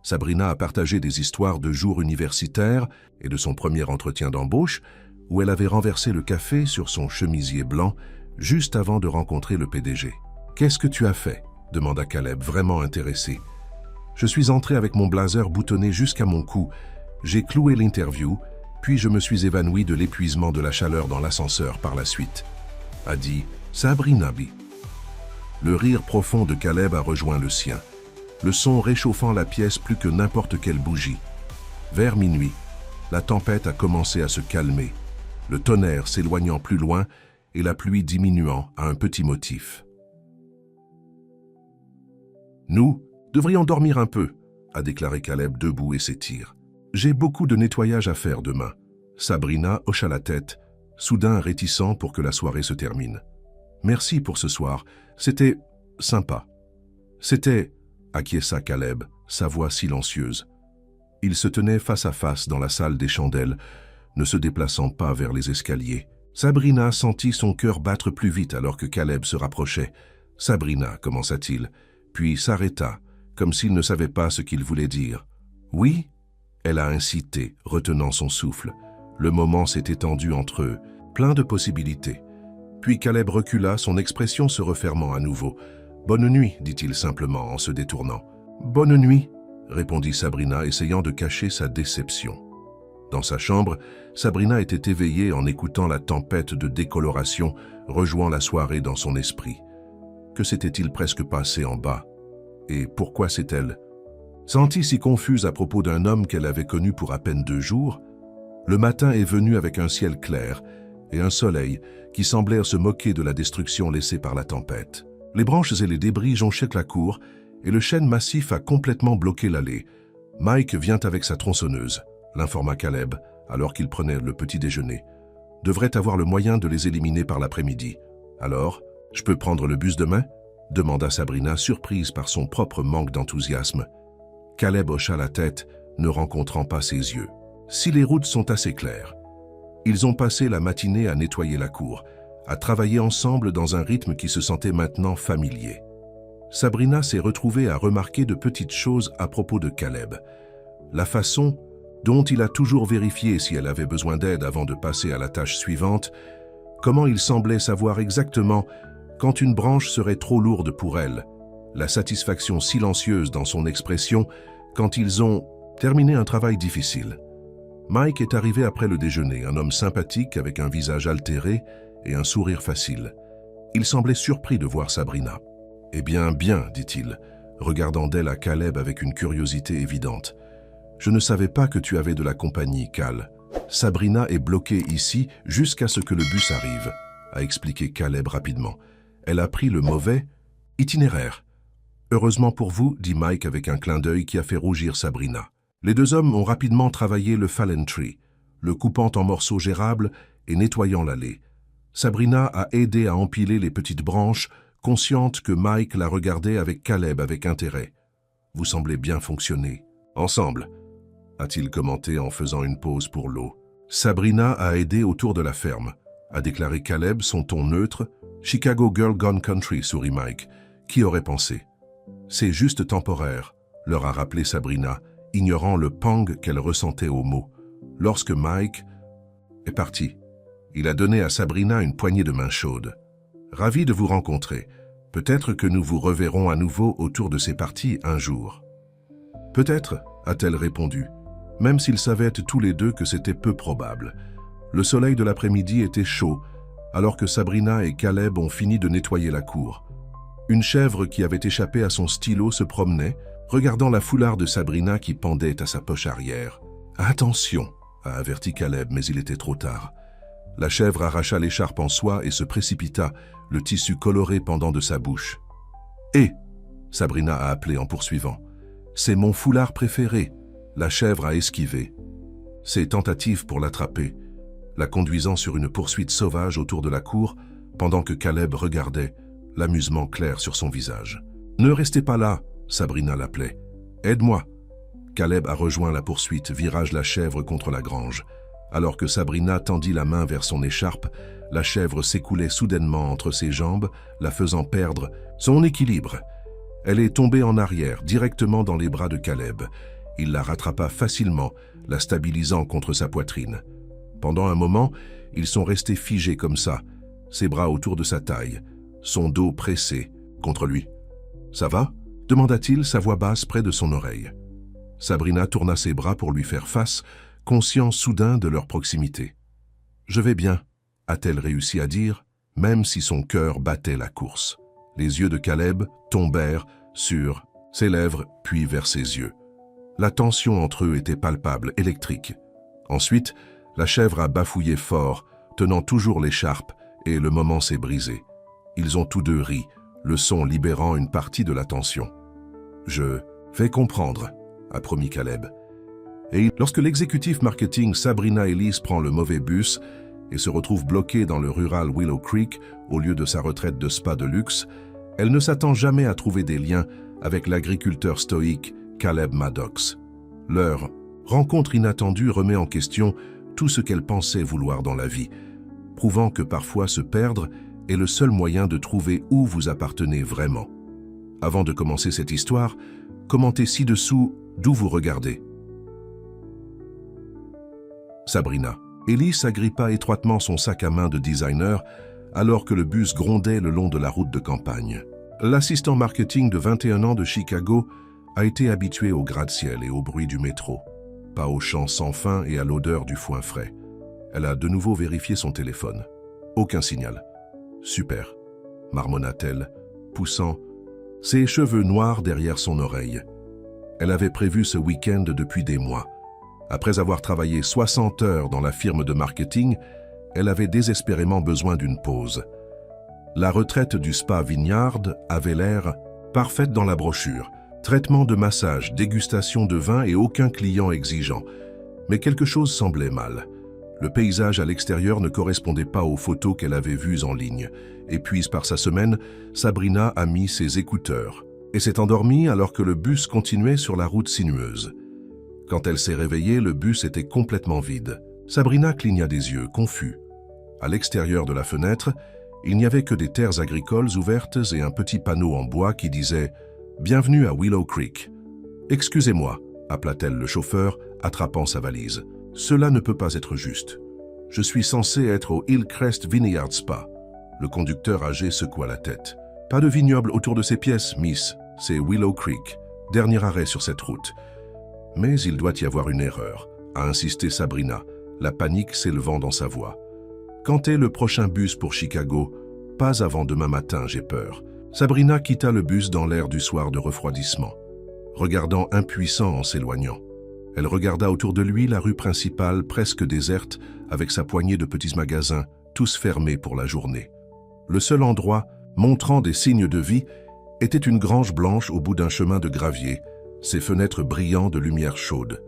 Sabrina a partagé des histoires de jours universitaires et de son premier entretien d'embauche, où elle avait renversé le café sur son chemisier blanc juste avant de rencontrer le PDG. « Qu'est-ce que tu as fait ?» demanda Caleb, vraiment intéressé. « Je suis entré avec mon blazer boutonné jusqu'à mon cou. J'ai cloué l'interview, puis je me suis évanoui de l'épuisement de la chaleur dans l'ascenseur par la suite, » a dit Sabrina B. Le rire profond de Caleb a rejoint le sien, le son réchauffant la pièce plus que n'importe quelle bougie. Vers minuit, la tempête a commencé à se calmer, le tonnerre s'éloignant plus loin et la pluie diminuant à un petit motif. « Nous devrions dormir un peu, » a déclaré Caleb debout et s'étire. « J'ai beaucoup de nettoyage à faire demain. » Sabrina hocha la tête, soudain réticent pour que la soirée se termine. « Merci pour ce soir, c'était sympa. » C'était, acquiesça Caleb, sa voix silencieuse. Il se tenait face à face dans la salle des chandelles, ne se déplaçant pas vers les escaliers. Sabrina sentit son cœur battre plus vite alors que Caleb se rapprochait. « Sabrina » commença-t-il, puis s'arrêta, comme s'il ne savait pas ce qu'il voulait dire. « Oui ?» Elle a incité, retenant son souffle. Le moment s'est étendu entre eux, plein de possibilités. Puis Caleb recula, son expression se refermant à nouveau. « Bonne nuit » dit-il simplement en se détournant. « Bonne nuit » répondit Sabrina, essayant de cacher sa déception. Dans sa chambre, Sabrina était éveillée en écoutant la tempête de décoloration rejoignant la soirée dans son esprit. Que s'était-il presque passé en bas? Et pourquoi s'est-elle sentie si confuse à propos d'un homme qu'elle avait connu pour à peine 2 jours? Le matin est venu avec un ciel clair et un soleil qui semblèrent se moquer de la destruction laissée par la tempête. Les branches et les débris jonchaient la cour et le chêne massif a complètement bloqué l'allée. « Mike vient avec sa tronçonneuse », l'informa Caleb, alors qu'il prenait le petit déjeuner. « Devrait avoir le moyen de les éliminer par l'après-midi. Alors, je peux prendre le bus demain ?» demanda Sabrina, surprise par son propre manque d'enthousiasme. Caleb hocha la tête, ne rencontrant pas ses yeux. « Si les routes sont assez claires. » Ils ont passé la matinée à nettoyer la cour, à travailler ensemble dans un rythme qui se sentait maintenant familier. Sabrina s'est retrouvée à remarquer de petites choses à propos de Caleb. La façon dont il a toujours vérifié si elle avait besoin d'aide avant de passer à la tâche suivante, comment il semblait savoir exactement quand une branche serait trop lourde pour elle, la satisfaction silencieuse dans son expression quand ils ont terminé un travail difficile. Mike est arrivé après le déjeuner, un homme sympathique avec un visage altéré et un sourire facile. Il semblait surpris de voir Sabrina. « Eh bien, bien, dit-il, regardant d'elle à Caleb avec une curiosité évidente. « Je ne savais pas que tu avais de la compagnie, Cal. Sabrina est bloquée ici jusqu'à ce que le bus arrive, » a expliqué Caleb rapidement. « Elle a pris le mauvais itinéraire. »« Heureusement pour vous, » dit Mike avec un clin d'œil qui a fait rougir Sabrina. Les 2 hommes ont rapidement travaillé le fallen tree, le coupant en morceaux gérables et nettoyant l'allée. Sabrina a aidé à empiler les petites branches, consciente que Mike la regardait avec Caleb avec intérêt. « Vous semblez bien fonctionner. Ensemble » a-t-il commenté en faisant une pause pour l'eau. « Sabrina a aidé autour de la ferme » a déclaré Caleb, son ton neutre. « Chicago Girl Gone Country » sourit Mike. « Qui aurait pensé ?»« C'est juste temporaire » leur a rappelé Sabrina, ignorant le pang qu'elle ressentait au mot. Lorsque Mike est parti, il a donné à Sabrina une poignée de main chaude. « Ravi de vous rencontrer. Peut-être que nous vous reverrons à nouveau autour de ces parties un jour. » Peut-être, a-t-elle répondu, même s'ils savaient tous les deux que c'était peu probable. Le soleil de l'après-midi était chaud, alors que Sabrina et Caleb ont fini de nettoyer la cour. Une chèvre qui avait échappé à son stylo se promenait, regardant la foulard de Sabrina qui pendait à sa poche arrière. « Attention !» a averti Caleb, mais il était trop tard. La chèvre arracha l'écharpe en soie et se précipita, le tissu coloré pendant de sa bouche. « Hé !» Sabrina a appelé en poursuivant. « C'est mon foulard préféré !» La chèvre a esquivé. Ses tentatives pour l'attraper, la conduisant sur une poursuite sauvage autour de la cour, pendant que Caleb regardait, l'amusement clair sur son visage. « Ne restez pas là !» Sabrina l'appelait. « Aide-moi !» Caleb a rejoint la poursuite, virage la chèvre contre la grange. Alors que Sabrina tendit la main vers son écharpe, la chèvre s'écoulait soudainement entre ses jambes, la faisant perdre son équilibre. Elle est tombée en arrière, directement dans les bras de Caleb. Il la rattrapa facilement, la stabilisant contre sa poitrine. Pendant un moment, ils sont restés figés comme ça, ses bras autour de sa taille, son dos pressé contre lui. « Ça va ?» demanda-t-il, sa voix basse près de son oreille. Sabrina tourna ses bras pour lui faire face, conscient soudain de leur proximité. « Je vais bien », a-t-elle réussi à dire, même si son cœur battait la course. Les yeux de Caleb tombèrent sur ses lèvres, puis vers ses yeux. La tension entre eux était palpable, électrique. Ensuite, la chèvre a bafouillé fort, tenant toujours l'écharpe, et le moment s'est brisé. Ils ont tous deux ri, le son libérant une partie de la tension. « Je vais comprendre », a promis Caleb. Et lorsque l'exécutif marketing Sabrina Ellis prend le mauvais bus et se retrouve bloquée dans le rural Willow Creek au lieu de sa retraite de spa de luxe, elle ne s'attend jamais à trouver des liens avec l'agriculteur stoïque Caleb Maddox. Leur rencontre inattendue remet en question tout ce qu'elle pensait vouloir dans la vie, prouvant que parfois se perdre est le seul moyen de trouver où vous appartenez vraiment. Avant de commencer cette histoire, commentez ci-dessous d'où vous regardez. Sabrina. Ellis agrippa étroitement son sac à main de designer alors que le bus grondait le long de la route de campagne. L'assistant marketing de 21 ans de Chicago a été habitué au gratte-ciel et au bruit du métro, pas aux chants sans fin et à l'odeur du foin frais. Elle a de nouveau vérifié son téléphone. Aucun signal. « Super », marmonna-t-elle, poussant ses cheveux noirs derrière son oreille. Elle avait prévu ce week-end depuis des mois. Après avoir travaillé 60 heures dans la firme de marketing, elle avait désespérément besoin d'une pause. La retraite du spa Vineyard avait l'air parfaite dans la brochure. Traitement de massage, dégustation de vin et aucun client exigeant. Mais quelque chose semblait mal. Le paysage à l'extérieur ne correspondait pas aux photos qu'elle avait vues en ligne. Épuise par sa semaine, Sabrina a mis ses écouteurs et s'est endormie alors que le bus continuait sur la route sinueuse. Quand elle s'est réveillée, le bus était complètement vide. Sabrina cligna des yeux, confus. À l'extérieur de la fenêtre, il n'y avait que des terres agricoles ouvertes et un petit panneau en bois qui disait « Bienvenue à Willow Creek ». « Excusez-moi », appela-t-elle le chauffeur, attrapant sa valise. « Cela ne peut pas être juste. Je suis censé être au Hillcrest Vineyard Spa. » Le conducteur âgé secoua la tête. « Pas de vignoble autour de ces pièces, Miss. C'est Willow Creek. Dernier arrêt sur cette route. » « Mais il doit y avoir une erreur », a insisté Sabrina, la panique s'élevant dans sa voix. « Quand est le prochain bus pour Chicago ? Pas avant demain matin, j'ai peur. » Sabrina quitta le bus dans l'air du soir de refroidissement, regardant impuissant en s'éloignant. Elle regarda autour de lui la rue principale presque déserte avec sa poignée de petits magasins, tous fermés pour la journée. Le seul endroit, montrant des signes de vie, était une grange blanche au bout d'un chemin de gravier, ses fenêtres brillant de lumière chaude.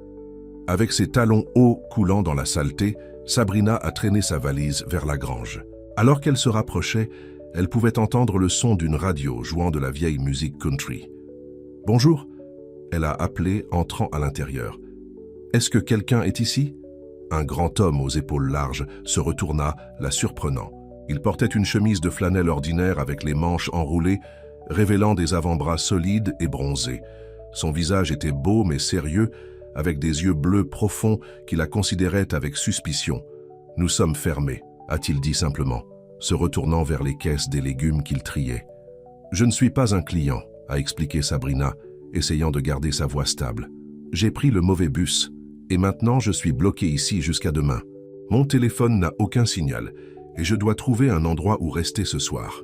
Avec ses talons hauts coulant dans la saleté, Sabrina a traîné sa valise vers la grange. Alors qu'elle se rapprochait, elle pouvait entendre le son d'une radio jouant de la vieille musique country. « Bonjour », elle a appelé, entrant à l'intérieur. « Est-ce que quelqu'un est ici ?» Un grand homme aux épaules larges se retourna, la surprenant. Il portait une chemise de flanelle ordinaire avec les manches enroulées, révélant des avant-bras solides et bronzés. Son visage était beau mais sérieux, avec des yeux bleus profonds qui la considéraient avec suspicion. « Nous sommes fermés », a-t-il dit simplement, se retournant vers les caisses des légumes qu'il triait. « Je ne suis pas un client », a expliqué Sabrina, essayant de garder sa voix stable. J'ai pris le mauvais bus, et maintenant je suis bloqué ici jusqu'à demain. Mon téléphone n'a aucun signal, et je dois trouver un endroit où rester ce soir. »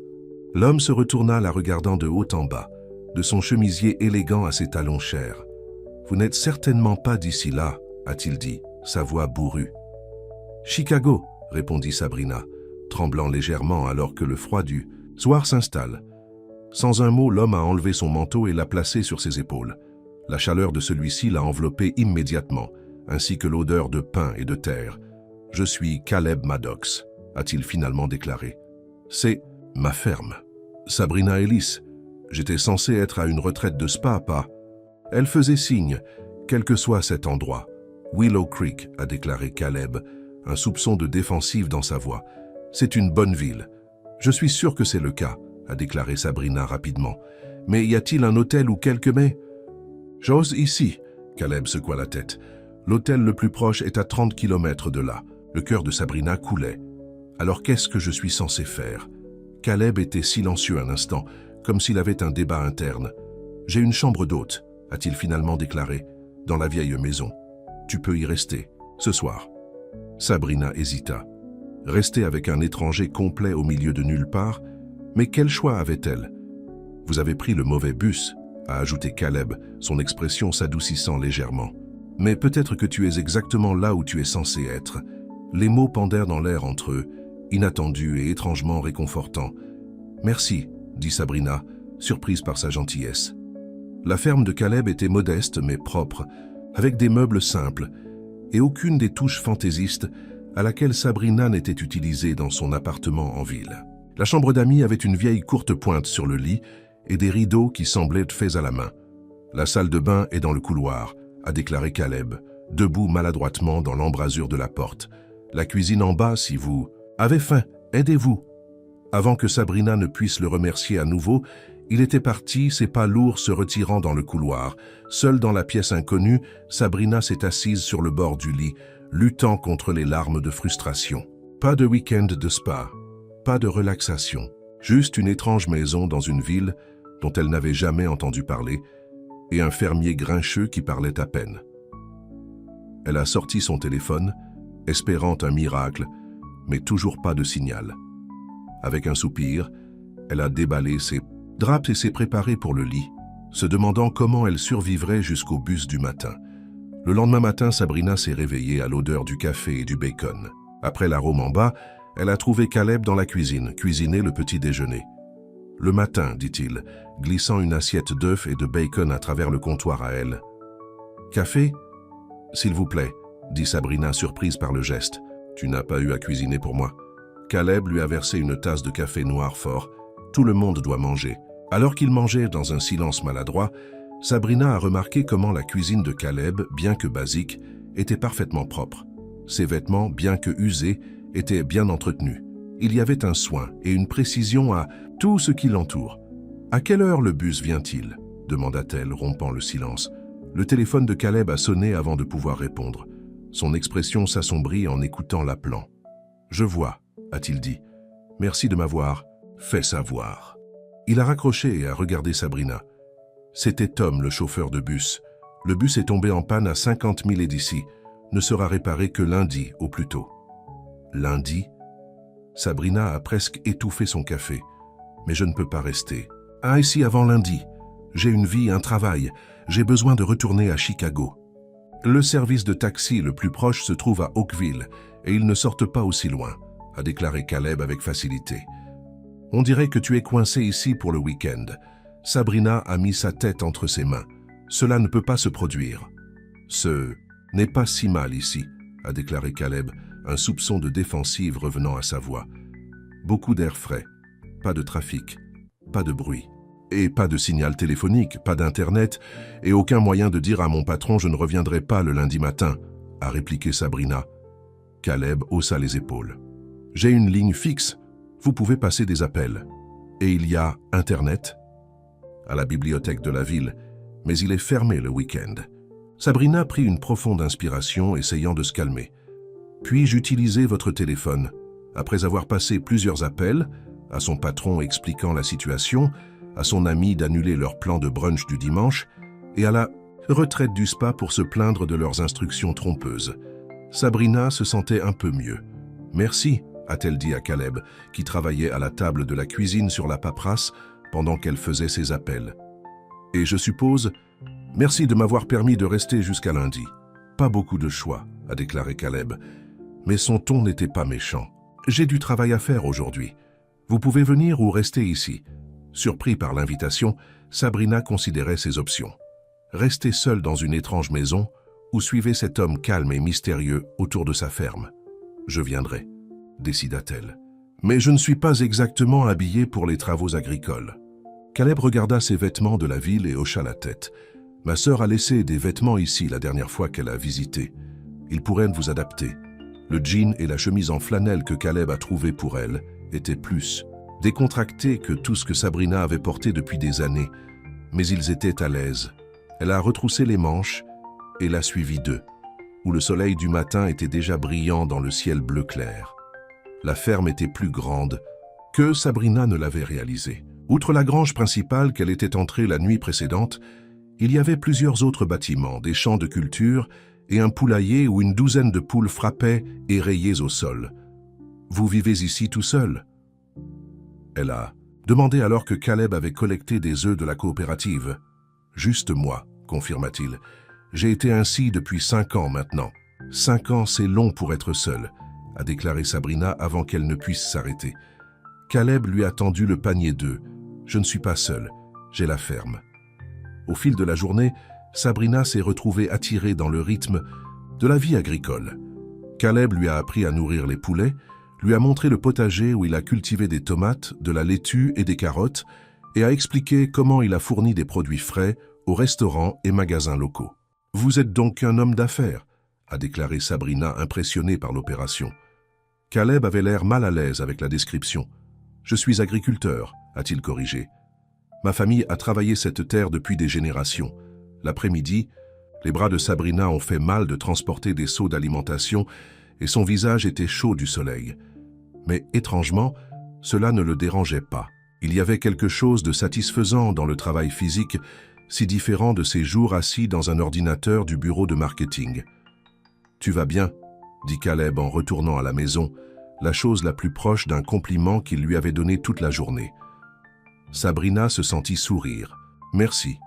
L'homme se retourna la regardant de haut en bas, de son chemisier élégant à ses talons chers. « Vous n'êtes certainement pas d'ici là, » a-t-il dit, sa voix bourrue. « Chicago, » répondit Sabrina, tremblant légèrement alors que le froid du soir s'installe. Sans un mot, l'homme a enlevé son manteau et l'a placé sur ses épaules. La chaleur de celui-ci l'a enveloppé immédiatement, ainsi que l'odeur de pain et de terre. « Je suis Caleb Maddox, » a-t-il finalement déclaré. « C'est ma ferme. Sabrina Ellis. J'étais censé être à une retraite de spa, pas. » Elle faisait signe, quel que soit cet endroit. « Willow Creek, » a déclaré Caleb, un soupçon de défensive dans sa voix. « C'est une bonne ville. »« Je suis sûr que c'est le cas, » a déclaré Sabrina rapidement. « Mais y a-t-il un hôtel ou quelques mets ?»« J'ose ici, » Caleb secoua la tête. « L'hôtel le plus proche est à 30 km de là. » Le cœur de Sabrina coulait. « Alors qu'est-ce que je suis censé faire ?» Caleb était silencieux un instant, comme s'il avait un débat interne. « J'ai une chambre d'hôte, » a-t-il finalement déclaré, « dans la vieille maison. Tu peux y rester, ce soir. » Sabrina hésita. Rester avec un étranger complet au milieu de nulle part, mais quel choix avait-elle? « Vous avez pris le mauvais bus, » a ajouté Caleb, son expression s'adoucissant légèrement. « Mais peut-être que tu es exactement là où tu es censé être. » Les mots pendèrent dans l'air entre eux, inattendus et étrangement réconfortants. « Merci, » dit Sabrina, surprise par sa gentillesse. La ferme de Caleb était modeste mais propre, avec des meubles simples, et aucune des touches fantaisistes à laquelle Sabrina n'était utilisée dans son appartement en ville. La chambre d'amis avait une vieille courte pointe sur le lit et des rideaux qui semblaient faits à la main. « La salle de bain est dans le couloir, » a déclaré Caleb, debout maladroitement dans l'embrasure de la porte. « La cuisine en bas si vous avez faim, aidez-vous. » Avant que Sabrina ne puisse le remercier à nouveau, il était parti, ses pas lourds se retirant dans le couloir. Seule dans la pièce inconnue, Sabrina s'est assise sur le bord du lit, luttant contre les larmes de frustration. Pas de week-end de spa, pas de relaxation, juste une étrange maison dans une ville dont elle n'avait jamais entendu parler, et un fermier grincheux qui parlait à peine. Elle a sorti son téléphone, espérant un miracle, mais toujours pas de signal. Avec un soupir, elle a déballé ses draps et s'est préparée pour le lit, se demandant comment elle survivrait jusqu'au bus du matin. Le lendemain matin, Sabrina s'est réveillée à l'odeur du café et du bacon. Après l'arôme en bas, elle a trouvé Caleb dans la cuisine, cuisiner le petit déjeuner. « Le matin, dit-il, glissant une assiette d'œufs et de bacon à travers le comptoir à elle. « Café ? S'il vous plaît, dit Sabrina surprise par le geste. « Tu n'as pas eu à cuisiner pour moi. » Caleb lui a versé une tasse de café noir fort. Tout le monde doit manger. Alors qu'il mangeait dans un silence maladroit, Sabrina a remarqué comment la cuisine de Caleb, bien que basique, était parfaitement propre. Ses vêtements, bien que usés, étaient bien entretenus. Il y avait un soin et une précision à tout ce qui l'entoure. « À quelle heure le bus vient-il » demanda-t-elle, rompant le silence. Le téléphone de Caleb a sonné avant de pouvoir répondre. Son expression s'assombrit en écoutant l'appelant. « Je vois » a-t-il dit. « Merci de m'avoir fait savoir. » Il a raccroché et a regardé Sabrina. C'était Tom, le chauffeur de bus. Le bus est tombé en panne à 50 milles d'ici. Ne sera réparé que lundi au plus tôt. Lundi? Sabrina a presque étouffé son café. Mais je ne peux pas rester. Ah, ici avant lundi. J'ai une vie, un travail. J'ai besoin de retourner à Chicago. Le service de taxi le plus proche se trouve à Oakville et ils ne sortent pas aussi loin, a déclaré Caleb avec facilité. On dirait que tu es coincé ici pour le week-end. Sabrina a mis sa tête entre ses mains. Cela ne peut pas se produire. Ce n'est pas si mal ici, a déclaré Caleb, un soupçon de défensive revenant à sa voix. Beaucoup d'air frais, pas de trafic, pas de bruit. Et pas de signal téléphonique, pas d'internet, et aucun moyen de dire à mon patron « je ne reviendrai pas le lundi matin », a répliqué Sabrina. Caleb haussa les épaules. « J'ai une ligne fixe, vous pouvez passer des appels. Et il y a internet ?» À la bibliothèque de la ville, mais il est fermé le week-end. Sabrina prit une profonde inspiration, essayant de se calmer. « Puis-je utiliser votre téléphone ?» Après avoir passé plusieurs appels, à son patron expliquant la situation, à son ami d'annuler leur plan de brunch du dimanche, et à la Retraite du spa pour se plaindre de leurs instructions trompeuses. Sabrina se sentait un peu mieux. « Merci », a-t-elle dit à Caleb, qui travaillait à la table de la cuisine sur la paperasse pendant qu'elle faisait ses appels. « Et je suppose, merci de m'avoir permis de rester jusqu'à lundi. » « Pas beaucoup de choix, a déclaré Caleb, mais son ton n'était pas méchant. « J'ai du travail à faire aujourd'hui. Vous pouvez venir ou rester ici. » Surpris par l'invitation, Sabrina considérait ses options. Rester seule dans une étrange maison ou suivre cet homme calme et mystérieux autour de sa ferme. « Je viendrai, » décida-t-elle. « Mais je ne suis pas exactement habillée pour les travaux agricoles. » Caleb regarda ses vêtements de la ville et hocha la tête. « Ma sœur a laissé des vêtements ici la dernière fois qu'elle a visité. Ils pourraient vous adapter. » Le jean et la chemise en flanelle que Caleb a trouvé pour elle étaient plus décontractés que tout ce que Sabrina avait porté depuis des années, mais ils étaient à l'aise. Elle a retroussé les manches et l'a suivi d'eux, où le soleil du matin était déjà brillant dans le ciel bleu clair. La ferme était plus grande que Sabrina ne l'avait réalisé. Outre la grange principale qu'elle était entrée la nuit précédente, il y avait plusieurs autres bâtiments, des champs de culture et un poulailler où une douzaine de poules frappaient et rayaient au sol. « Vous vivez ici tout seul ?» Elle a demandé alors que Caleb avait collecté des œufs de la coopérative. « Juste moi », confirma-t-il. « J'ai été ainsi depuis 5 ans maintenant. 5 ans, c'est long pour être seul, » a déclaré Sabrina avant qu'elle ne puisse s'arrêter. Caleb lui a tendu le panier d'œufs. « Je ne suis pas seul, j'ai la ferme. » Au fil de la journée, Sabrina s'est retrouvée attirée dans le rythme de la vie agricole. Caleb lui a appris à nourrir les poulets, lui a montré le potager où il a cultivé des tomates, de la laitue et des carottes, et a expliqué comment il a fourni des produits frais aux restaurants et magasins locaux. « Vous êtes donc un homme d'affaires », a déclaré Sabrina, impressionnée par l'opération. Caleb avait l'air mal à l'aise avec la description. « Je suis agriculteur », a-t-il corrigé. « Ma famille a travaillé cette terre depuis des générations. » L'après-midi, les bras de Sabrina ont fait mal de transporter des seaux d'alimentation et son visage était chaud du soleil. Mais étrangement, cela ne le dérangeait pas. Il y avait quelque chose de satisfaisant dans le travail physique, si différent de ses jours assis dans un ordinateur du bureau de marketing. « Tu vas bien ?» dit Caleb en retournant à la maison, la chose la plus proche d'un compliment qu'il lui avait donné toute la journée. Sabrina se sentit sourire. « Merci.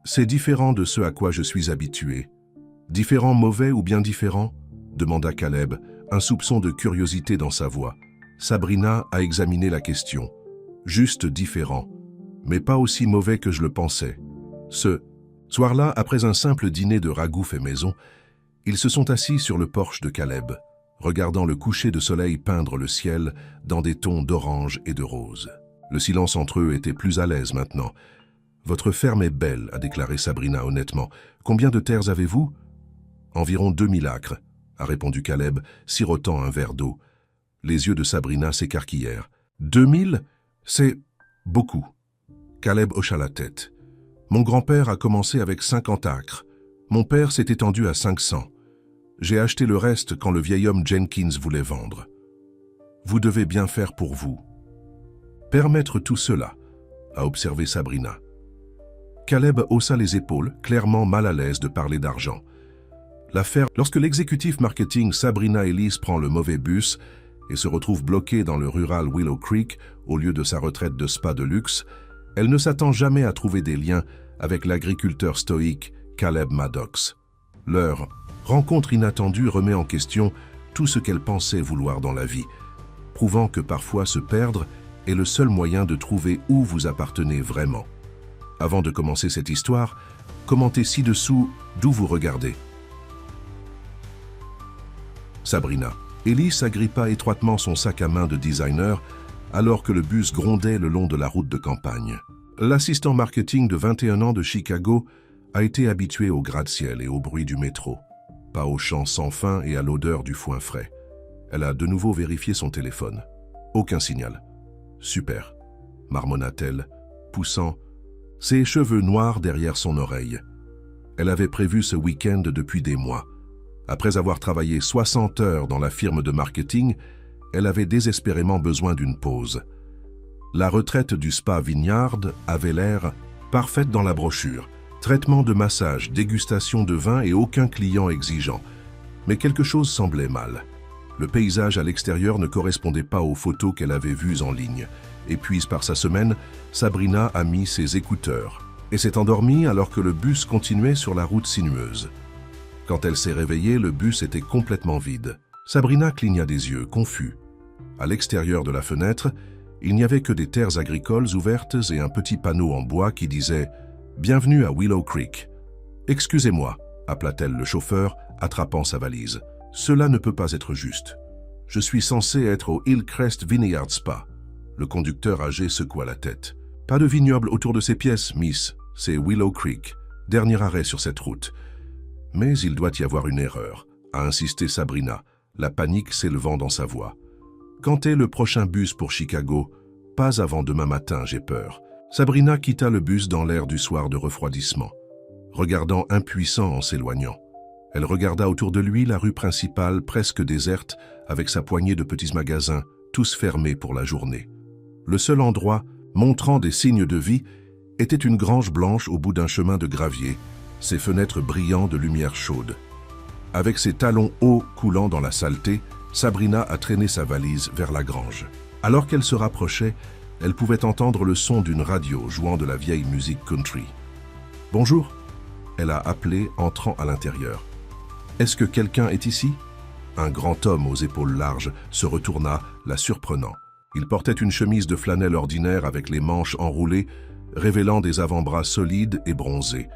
C'est différent de ce à quoi je suis habitué. »« Différent mauvais ou bien différent ?» demanda Caleb, un soupçon de curiosité dans sa voix. Sabrina a examiné la question. « Juste différent, mais pas aussi mauvais que je le pensais. » Ce soir-là, après un simple dîner de ragoût fait maison, ils se sont assis sur le porche de Caleb, regardant le coucher de soleil peindre le ciel dans des tons d'orange et de rose. Le silence entre eux était plus à l'aise maintenant. « Votre ferme est belle, » a déclaré Sabrina honnêtement. « Combien de terres avez-vous ?»« Environ 2000 acres, » a répondu Caleb, sirotant un verre d'eau. Les yeux de Sabrina s'écarquillèrent. « 2000 ? C'est beaucoup. » Caleb hocha la tête. « Mon grand-père a commencé avec 50 acres. Mon père s'est étendu à 500. J'ai acheté le reste quand le vieil homme Jenkins voulait vendre. Vous devez bien faire pour vous. » « Permettre tout cela, » a observé Sabrina. Caleb haussa les épaules, clairement mal à l'aise de parler d'argent. L'affaire, lorsque l'exécutif marketing Sabrina Ellis prend le mauvais bus et se retrouve bloquée dans le rural Willow Creek au lieu de sa retraite de spa de luxe, elle ne s'attend jamais à trouver des liens avec l'agriculteur stoïque Caleb Maddox. Leur rencontre inattendue remet en question tout ce qu'elle pensait vouloir dans la vie, prouvant que parfois se perdre est le seul moyen de trouver où vous appartenez vraiment. Avant de commencer cette histoire, commentez ci-dessous d'où vous regardez. Sabrina. Ellis agrippa étroitement son sac à main de designer alors que le bus grondait le long de la route de campagne. L'assistant marketing de 21 ans de Chicago a été habitué au gratte-ciel et au bruit du métro, pas aux chants sans fin et à l'odeur du foin frais. Elle a de nouveau vérifié son téléphone. Aucun signal. Super, marmonna-t-elle, poussant ses cheveux noirs derrière son oreille. Elle avait prévu ce week-end depuis des mois. Après avoir travaillé 60 heures dans la firme de marketing, elle avait désespérément besoin d'une pause. La retraite du spa Vineyard avait l'air parfaite dans la brochure. Traitement de massage, dégustation de vin et aucun client exigeant. Mais quelque chose semblait mal. Le paysage à l'extérieur ne correspondait pas aux photos qu'elle avait vues en ligne. Épuise par sa semaine, Sabrina a mis ses écouteurs et s'est endormie alors que le bus continuait sur la route sinueuse. Quand elle s'est réveillée, le bus était complètement vide. Sabrina cligna des yeux, confus. À l'extérieur de la fenêtre, il n'y avait que des terres agricoles ouvertes et un petit panneau en bois qui disait « Bienvenue à Willow Creek ». « Excusez-moi », appela-t-elle le chauffeur, attrapant sa valise. « Cela ne peut pas être juste. Je suis censé être au Hillcrest Vineyard Spa. » Le conducteur âgé secoua la tête. « Pas de vignoble autour de ces pièces, Miss. C'est Willow Creek. Dernier arrêt sur cette route. » « Mais il doit y avoir une erreur, » a insisté Sabrina, la panique s'élevant dans sa voix. « Quand est le prochain bus pour Chicago ? Pas avant demain matin, j'ai peur. » Sabrina quitta le bus dans l'air du soir de refroidissement, regardant impuissant en s'éloignant. Elle regarda autour de lui la rue principale presque déserte avec sa poignée de petits magasins, tous fermés pour la journée. Le seul endroit, montrant des signes de vie, était une grange blanche au bout d'un chemin de gravier, ses fenêtres brillant de lumière chaude. Avec ses talons hauts coulant dans la saleté, Sabrina a traîné sa valise vers la grange. Alors qu'elle se rapprochait, elle pouvait entendre le son d'une radio jouant de la vieille musique country. « Bonjour !» elle a appelé, entrant à l'intérieur. « Est-ce que quelqu'un est ici ?» Un grand homme aux épaules larges se retourna, la surprenant. Il portait une chemise de flanelle ordinaire avec les manches enroulées, révélant des avant-bras solides et bronzés.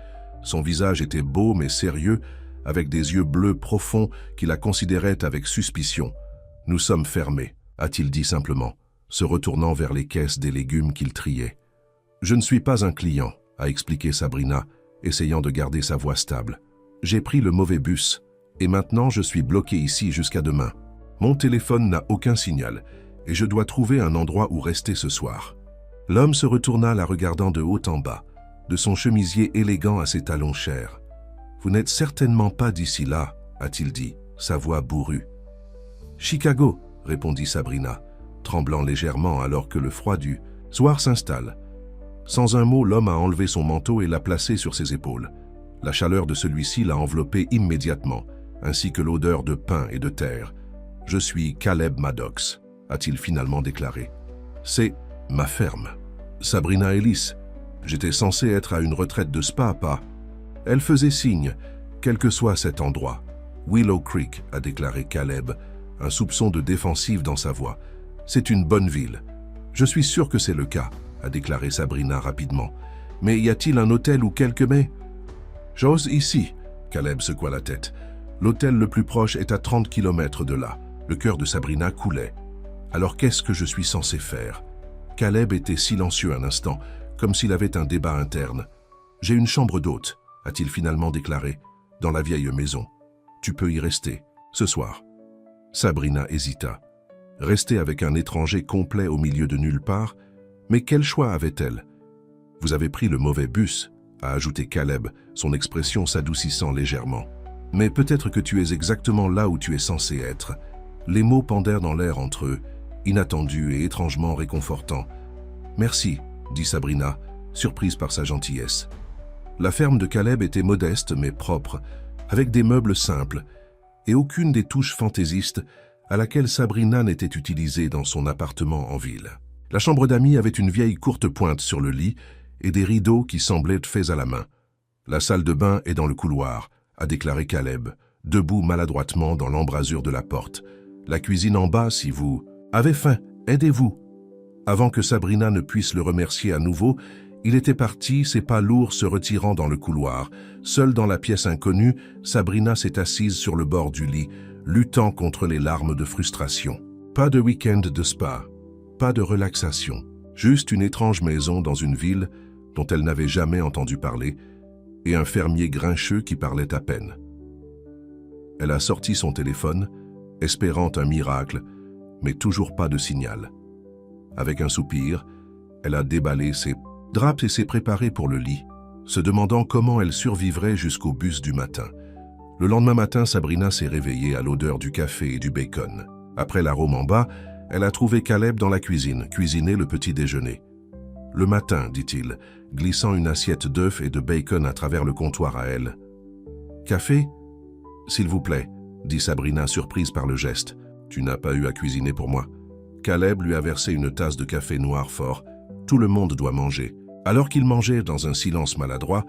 Son visage était beau mais sérieux, avec des yeux bleus profonds qui la considéraient avec suspicion. « Nous sommes fermés », a-t-il dit simplement, se retournant vers les caisses des légumes qu'il triait. « Je ne suis pas un client », a expliqué Sabrina, essayant de garder sa voix stable. « J'ai pris le mauvais bus, et maintenant je suis bloqué ici jusqu'à demain. Mon téléphone n'a aucun signal, et je dois trouver un endroit où rester ce soir. » L'homme se retourna la regardant de haut en bas, de son chemisier élégant à ses talons chers. « Vous n'êtes certainement pas d'ici là, » a-t-il dit, sa voix bourrue. « Chicago », répondit Sabrina, tremblant légèrement alors que le froid du soir s'installe. Sans un mot, l'homme a enlevé son manteau et l'a placé sur ses épaules. La chaleur de celui-ci l'a enveloppé immédiatement, ainsi que l'odeur de pain et de terre. « Je suis Caleb Maddox », a-t-il finalement déclaré. « C'est ma ferme. Sabrina Ellis. J'étais censé être à une retraite de spa, pas. » Elle faisait signe, quel que soit cet endroit. « Willow Creek », a déclaré Caleb, un soupçon de défensive dans sa voix. « C'est une bonne ville. »« Je suis sûr que c'est le cas », a déclaré Sabrina rapidement. « Mais y a-t-il un hôtel ou quelques mets ?»« J'ose ici », Caleb secoua la tête. « L'hôtel le plus proche est à 30 km de là. » Le cœur de Sabrina coulait. « Alors qu'est-ce que je suis censé faire ?» Caleb était silencieux un instant, comme s'il avait un débat interne. « J'ai une chambre d'hôte », a-t-il finalement déclaré, « dans la vieille maison. Tu peux y rester, ce soir. » Sabrina hésita. Rester avec un étranger complet au milieu de nulle part, mais quel choix avait-elle? « Vous avez pris le mauvais bus », a ajouté Caleb, son expression s'adoucissant légèrement. « Mais peut-être que tu es exactement là où tu es censé être. » Les mots pendèrent dans l'air entre eux, inattendus et étrangement réconfortants. « Merci », dit Sabrina, surprise par sa gentillesse. La ferme de Caleb était modeste mais propre, avec des meubles simples, et aucune des touches fantaisistes à laquelle Sabrina n'était utilisée dans son appartement en ville. La chambre d'amis avait une vieille courte pointe sur le lit et des rideaux qui semblaient faits à la main. « La salle de bain est dans le couloir », a déclaré Caleb, debout maladroitement dans l'embrasure de la porte. « La cuisine en bas si vous avez faim, aidez-vous. » Avant que Sabrina ne puisse le remercier à nouveau, il était parti, ses pas lourds se retirant dans le couloir. Seule dans la pièce inconnue, Sabrina s'est assise sur le bord du lit, luttant contre les larmes de frustration. Pas de week-end de spa, pas de relaxation, juste une étrange maison dans une ville dont elle n'avait jamais entendu parler, et un fermier grincheux qui parlait à peine. Elle a sorti son téléphone, espérant un miracle, mais toujours pas de signal. Avec un soupir, elle a déballé ses draps et s'est préparée pour le lit, se demandant comment elle survivrait jusqu'au bus du matin. Le lendemain matin, Sabrina s'est réveillée à l'odeur du café et du bacon. Après l'arôme en bas, elle a trouvé Caleb dans la cuisine, cuisiner le petit déjeuner. Le matin, dit-il, glissant une assiette d'œufs et de bacon à travers le comptoir à elle. Café? S'il vous plaît, dit Sabrina surprise par le geste. Tu n'as pas eu à cuisiner pour moi. Caleb lui a versé une tasse de café noir fort. Tout le monde doit manger. Alors qu'il mangeait dans un silence maladroit,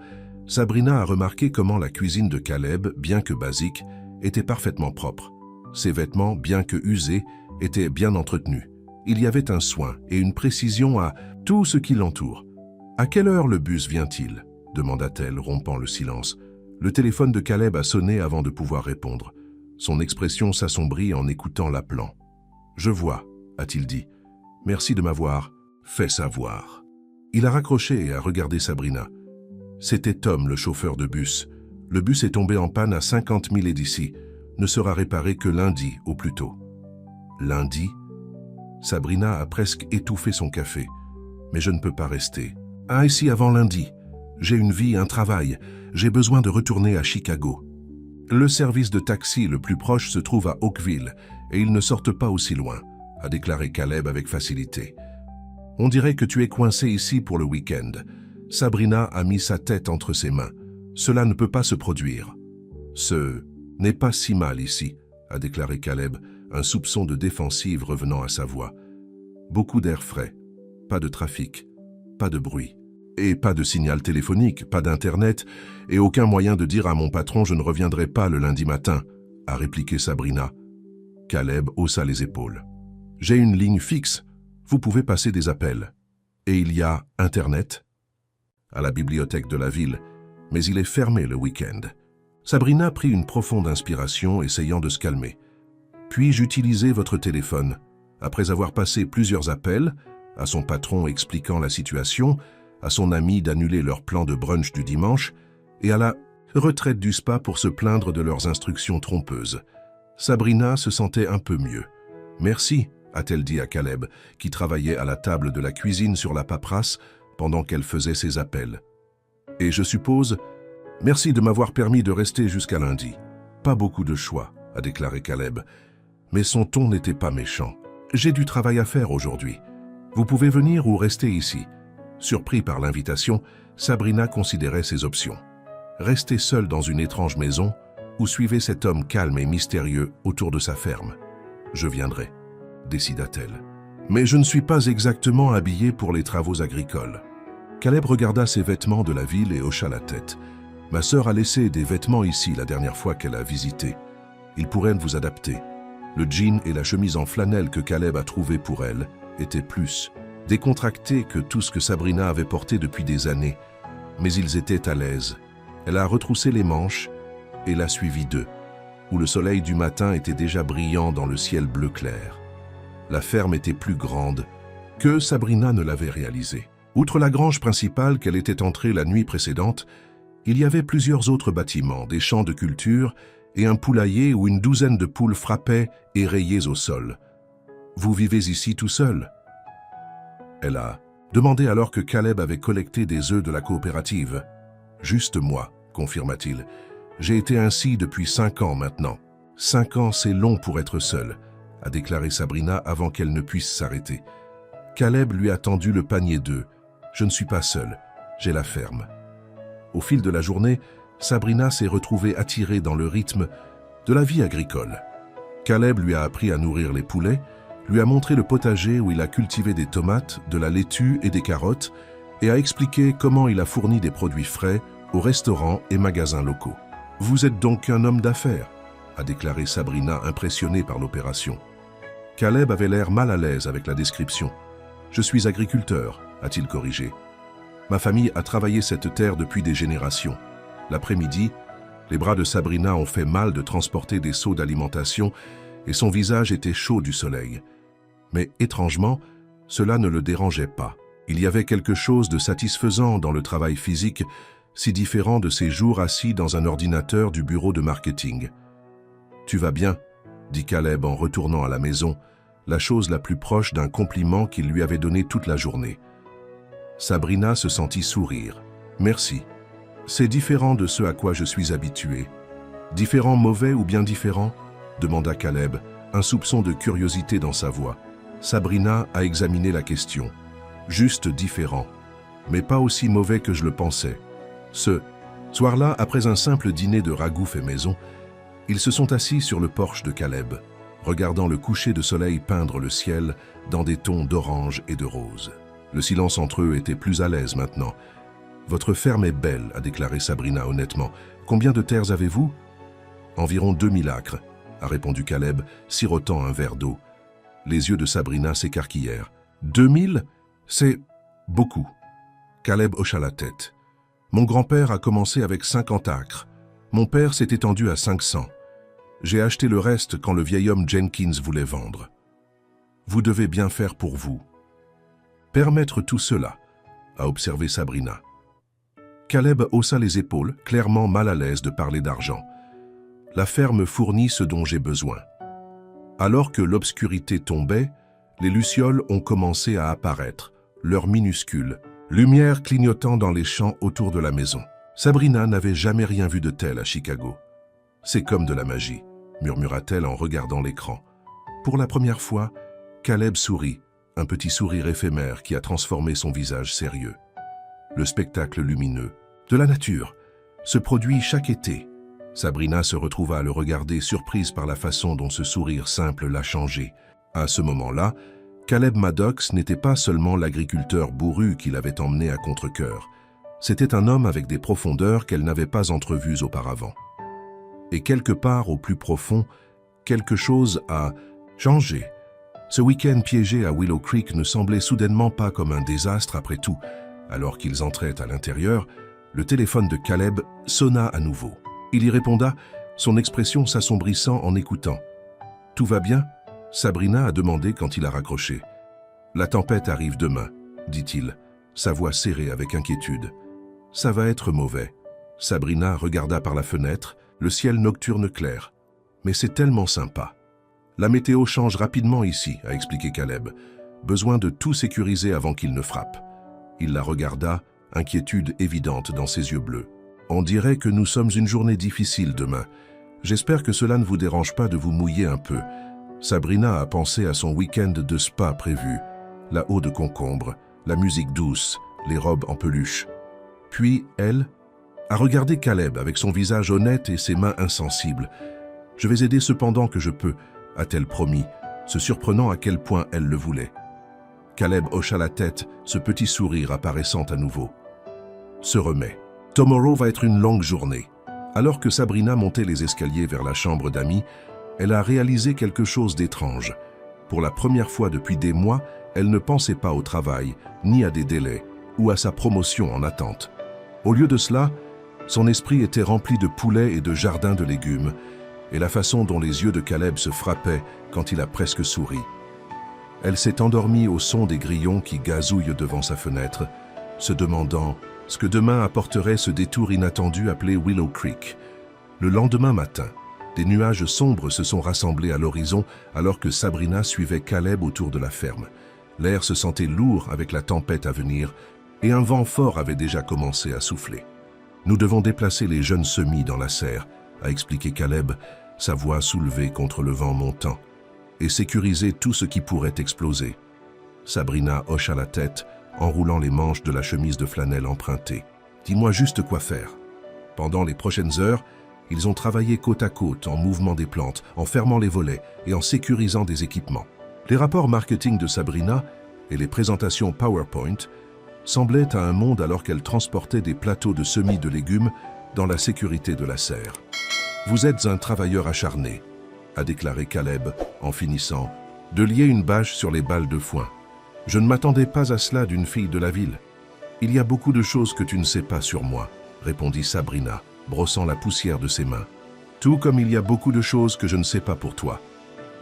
Sabrina a remarqué comment la cuisine de Caleb, bien que basique, était parfaitement propre. Ses vêtements, bien que usés, étaient bien entretenus. Il y avait un soin et une précision à tout ce qui l'entoure. « À quelle heure le bus vient-il » demanda-t-elle, rompant le silence. Le téléphone de Caleb a sonné avant de pouvoir répondre. Son expression s'assombrit en écoutant l'appelant. « Je vois » a-t-il dit. « Merci de m'avoir fait savoir. » Il a raccroché et a regardé Sabrina. C'était Tom, le chauffeur de bus. Le bus est tombé en panne à 50 milles d'ici. Ne sera réparé que lundi au plus tôt. Lundi? Sabrina a presque étouffé son café. Mais je ne peux pas rester. Ah, ici avant lundi. J'ai une vie, un travail. J'ai besoin de retourner à Chicago. Le service de taxi le plus proche se trouve à Oakville et ils ne sortent pas aussi loin, a déclaré Caleb avec facilité. On dirait que tu es coincé ici pour le week-end. Sabrina a mis sa tête entre ses mains. Cela ne peut pas se produire. Ce n'est pas si mal ici, a déclaré Caleb, un soupçon de défensive revenant à sa voix. Beaucoup d'air frais, pas de trafic, pas de bruit. Et pas de signal téléphonique, pas d'internet, et aucun moyen de dire à mon patron « je ne reviendrai pas le lundi matin », a répliqué Sabrina. Caleb haussa les épaules. « J'ai une ligne fixe, vous pouvez passer des appels. Et il y a internet ?» À la bibliothèque de la ville, mais il est fermé le week-end. Sabrina prit une profonde inspiration, essayant de se calmer. « Puis-je utiliser votre téléphone ?» Après avoir passé plusieurs appels, à son patron expliquant la situation, à son ami d'annuler leur plan de brunch du dimanche, et à la retraite du spa pour se plaindre de leurs instructions trompeuses. Sabrina se sentait un peu mieux. « Merci », a-t-elle dit à Caleb, qui travaillait à la table de la cuisine sur la paperasse pendant qu'elle faisait ses appels. « Et je suppose, merci de m'avoir permis de rester jusqu'à lundi. Pas beaucoup de choix, a déclaré Caleb, mais son ton n'était pas méchant. J'ai du travail à faire aujourd'hui. Vous pouvez venir ou rester ici. » Surpris par l'invitation, Sabrina considérait ses options. Rester seule dans une étrange maison ou suivre cet homme calme et mystérieux autour de sa ferme. « Je viendrai », décida-t-elle. « Mais je ne suis pas exactement habillée pour les travaux agricoles. » Caleb regarda ses vêtements de la ville et hocha la tête. « Ma sœur a laissé des vêtements ici la dernière fois qu'elle a visité. Ils pourraient vous adapter. » Le jean et la chemise en flanelle que Caleb a trouvé pour elle étaient plus décontractés que tout ce que Sabrina avait porté depuis des années, mais ils étaient à l'aise. Elle a retroussé les manches et l'a suivi d'eux, où le soleil du matin était déjà brillant dans le ciel bleu clair. La ferme était plus grande que Sabrina ne l'avait réalisé. Outre la grange principale qu'elle était entrée la nuit précédente, il y avait plusieurs autres bâtiments, des champs de culture et un poulailler où une douzaine de poules frappaient et rayaient au sol. « Vous vivez ici tout seul ?» Elle a demandé alors que Caleb avait collecté des œufs de la coopérative. « Juste moi », confirma-t-il. « J'ai été ainsi depuis 5 ans maintenant. 5 ans, c'est long pour être seul, » a déclaré Sabrina avant qu'elle ne puisse s'arrêter. Caleb lui a tendu le panier d'œufs. « Je ne suis pas seul, j'ai la ferme. » Au fil de la journée, Sabrina s'est retrouvée attirée dans le rythme de la vie agricole. Caleb lui a appris à nourrir les poulets, lui a montré le potager où il a cultivé des tomates, de la laitue et des carottes, et a expliqué comment il a fourni des produits frais aux restaurants et magasins locaux. « Vous êtes donc un homme d'affaires », a déclaré Sabrina, impressionnée par l'opération. Caleb avait l'air mal à l'aise avec la description. « Je suis agriculteur », a-t-il corrigé. « Ma famille a travaillé cette terre depuis des générations. » L'après-midi, les bras de Sabrina ont fait mal de transporter des seaux d'alimentation et son visage était chaud du soleil. Mais étrangement, cela ne le dérangeait pas. Il y avait quelque chose de satisfaisant dans le travail physique, si différent de ses jours assis dans un ordinateur du bureau de marketing. « Tu vas bien ?» dit Caleb en retournant à la maison, la chose la plus proche d'un compliment qu'il lui avait donné toute la journée. Sabrina se sentit sourire. « Merci. C'est différent de ce à quoi je suis habitué. »« Différent mauvais ou bien différent ?» demanda Caleb, un soupçon de curiosité dans sa voix. Sabrina a examiné la question. « juste différent, mais pas aussi mauvais que je le pensais. Ce soir-là, après un simple dîner de ragoût fait maison, ils se sont assis sur le porche de Caleb, regardant le coucher de soleil peindre le ciel dans des tons d'orange et de rose. Le silence entre eux était plus à l'aise maintenant. « Votre ferme est belle », a déclaré Sabrina honnêtement. « Combien de terres avez-vous » ? « Environ 2000 acres », a répondu Caleb, sirotant un verre d'eau. Les yeux de Sabrina s'écarquillèrent. « 2000 ? C'est beaucoup. » Caleb hocha la tête. « Mon grand-père a commencé avec 50 acres. Mon père s'est étendu à 500. J'ai acheté le reste quand le vieil homme Jenkins voulait vendre. Vous devez bien faire pour vous. » « Permettre tout cela, » a observé Sabrina. Caleb haussa les épaules, clairement mal à l'aise de parler d'argent. « La ferme fournit ce dont j'ai besoin. » Alors que l'obscurité tombait, les lucioles ont commencé à apparaître, leurs minuscules, lumière clignotant dans les champs autour de la maison. Sabrina n'avait jamais rien vu de tel à Chicago. « C'est comme de la magie, » murmura-t-elle en regardant l'écran. Pour la première fois, Caleb sourit, un petit sourire éphémère qui a transformé son visage sérieux. Le spectacle lumineux, de la nature, se produit chaque été. Sabrina se retrouva à le regarder, surprise par la façon dont ce sourire simple l'a changé. À ce moment-là, Caleb Maddox n'était pas seulement l'agriculteur bourru qui l'avait emmené à contre-cœur. C'était un homme avec des profondeurs qu'elle n'avait pas entrevues auparavant. Et quelque part au plus profond, quelque chose a changé. Ce week-end piégé à Willow Creek ne semblait soudainement pas comme un désastre après tout. Alors qu'ils entraient à l'intérieur, le téléphone de Caleb sonna à nouveau. Il y répondit, son expression s'assombrissant en écoutant. « Tout va bien ?» Sabrina a demandé quand il a raccroché. « La tempête arrive demain, » dit-il, sa voix serrée avec inquiétude. « Ça va être mauvais. » Sabrina regarda par la fenêtre, le ciel nocturne clair. « Mais c'est tellement sympa. » « La météo change rapidement ici, » a expliqué Caleb. « Besoin de tout sécuriser avant qu'il ne frappe. » Il la regarda, inquiétude évidente dans ses yeux bleus. « On dirait que nous sommes une journée difficile demain. J'espère que cela ne vous dérange pas de vous mouiller un peu. » Sabrina a pensé à son week-end de spa prévu, la eau de concombre, la musique douce, les robes en peluche. Puis, elle a regardé Caleb avec son visage honnête et ses mains insensibles. « Je vais aider cependant que je peux, » a-t-elle promis, se surprenant à quel point elle le voulait. Caleb hocha la tête, ce petit sourire apparaissant à nouveau. Se remet. Tomorrow va être une longue journée. Alors que Sabrina montait les escaliers vers la chambre d'amis, elle a réalisé quelque chose d'étrange. Pour la première fois depuis des mois, elle ne pensait pas au travail, ni à des délais, ou à sa promotion en attente. Au lieu de cela, son esprit était rempli de poulets et de jardins de légumes, et la façon dont les yeux de Caleb se frappaient quand il a presque souri. Elle s'est endormie au son des grillons qui gazouillent devant sa fenêtre, se demandant ce que demain apporterait ce détour inattendu appelé Willow Creek. Le lendemain matin, des nuages sombres se sont rassemblés à l'horizon alors que Sabrina suivait Caleb autour de la ferme. L'air se sentait lourd avec la tempête à venir et un vent fort avait déjà commencé à souffler. « Nous devons déplacer les jeunes semis dans la serre », a expliqué Caleb, sa voix soulevée contre le vent montant, et sécuriser tout ce qui pourrait exploser. Sabrina hocha la tête, enroulant les manches de la chemise de flanelle empruntée. « Dis-moi juste quoi faire. » Pendant les prochaines heures, ils ont travaillé côte à côte en mouvement des plantes, en fermant les volets et en sécurisant des équipements. Les rapports marketing de Sabrina et les présentations PowerPoint semblaient à un monde alors qu'elle transportait des plateaux de semis de légumes dans la sécurité de la serre. « Vous êtes un travailleur acharné », a déclaré Caleb en finissant, de lier une bâche sur les balles de foin. « Je ne m'attendais pas à cela d'une fille de la ville. »« Il y a beaucoup de choses que tu ne sais pas sur moi », répondit Sabrina, brossant la poussière de ses mains. « Tout comme il y a beaucoup de choses que je ne sais pas pour toi. »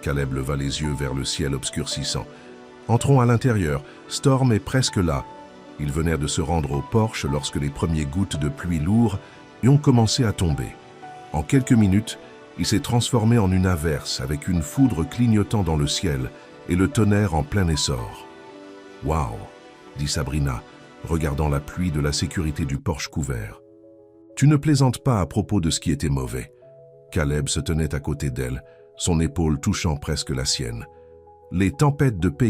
Caleb leva les yeux vers le ciel obscurcissant. « Entrons à l'intérieur. Storm est presque là. » Ils venaient de se rendre au porche lorsque les premières gouttes de pluie lourdes ont commencé à tomber. En quelques minutes, il s'est transformé en une averse avec une foudre clignotant dans le ciel et le tonnerre en plein essor. « Waouh !» dit Sabrina, regardant la pluie de la sécurité du porche couvert. « Tu ne plaisantes pas à propos de ce qui était mauvais. » Caleb se tenait à côté d'elle, son épaule touchant presque la sienne. « Les tempêtes de pays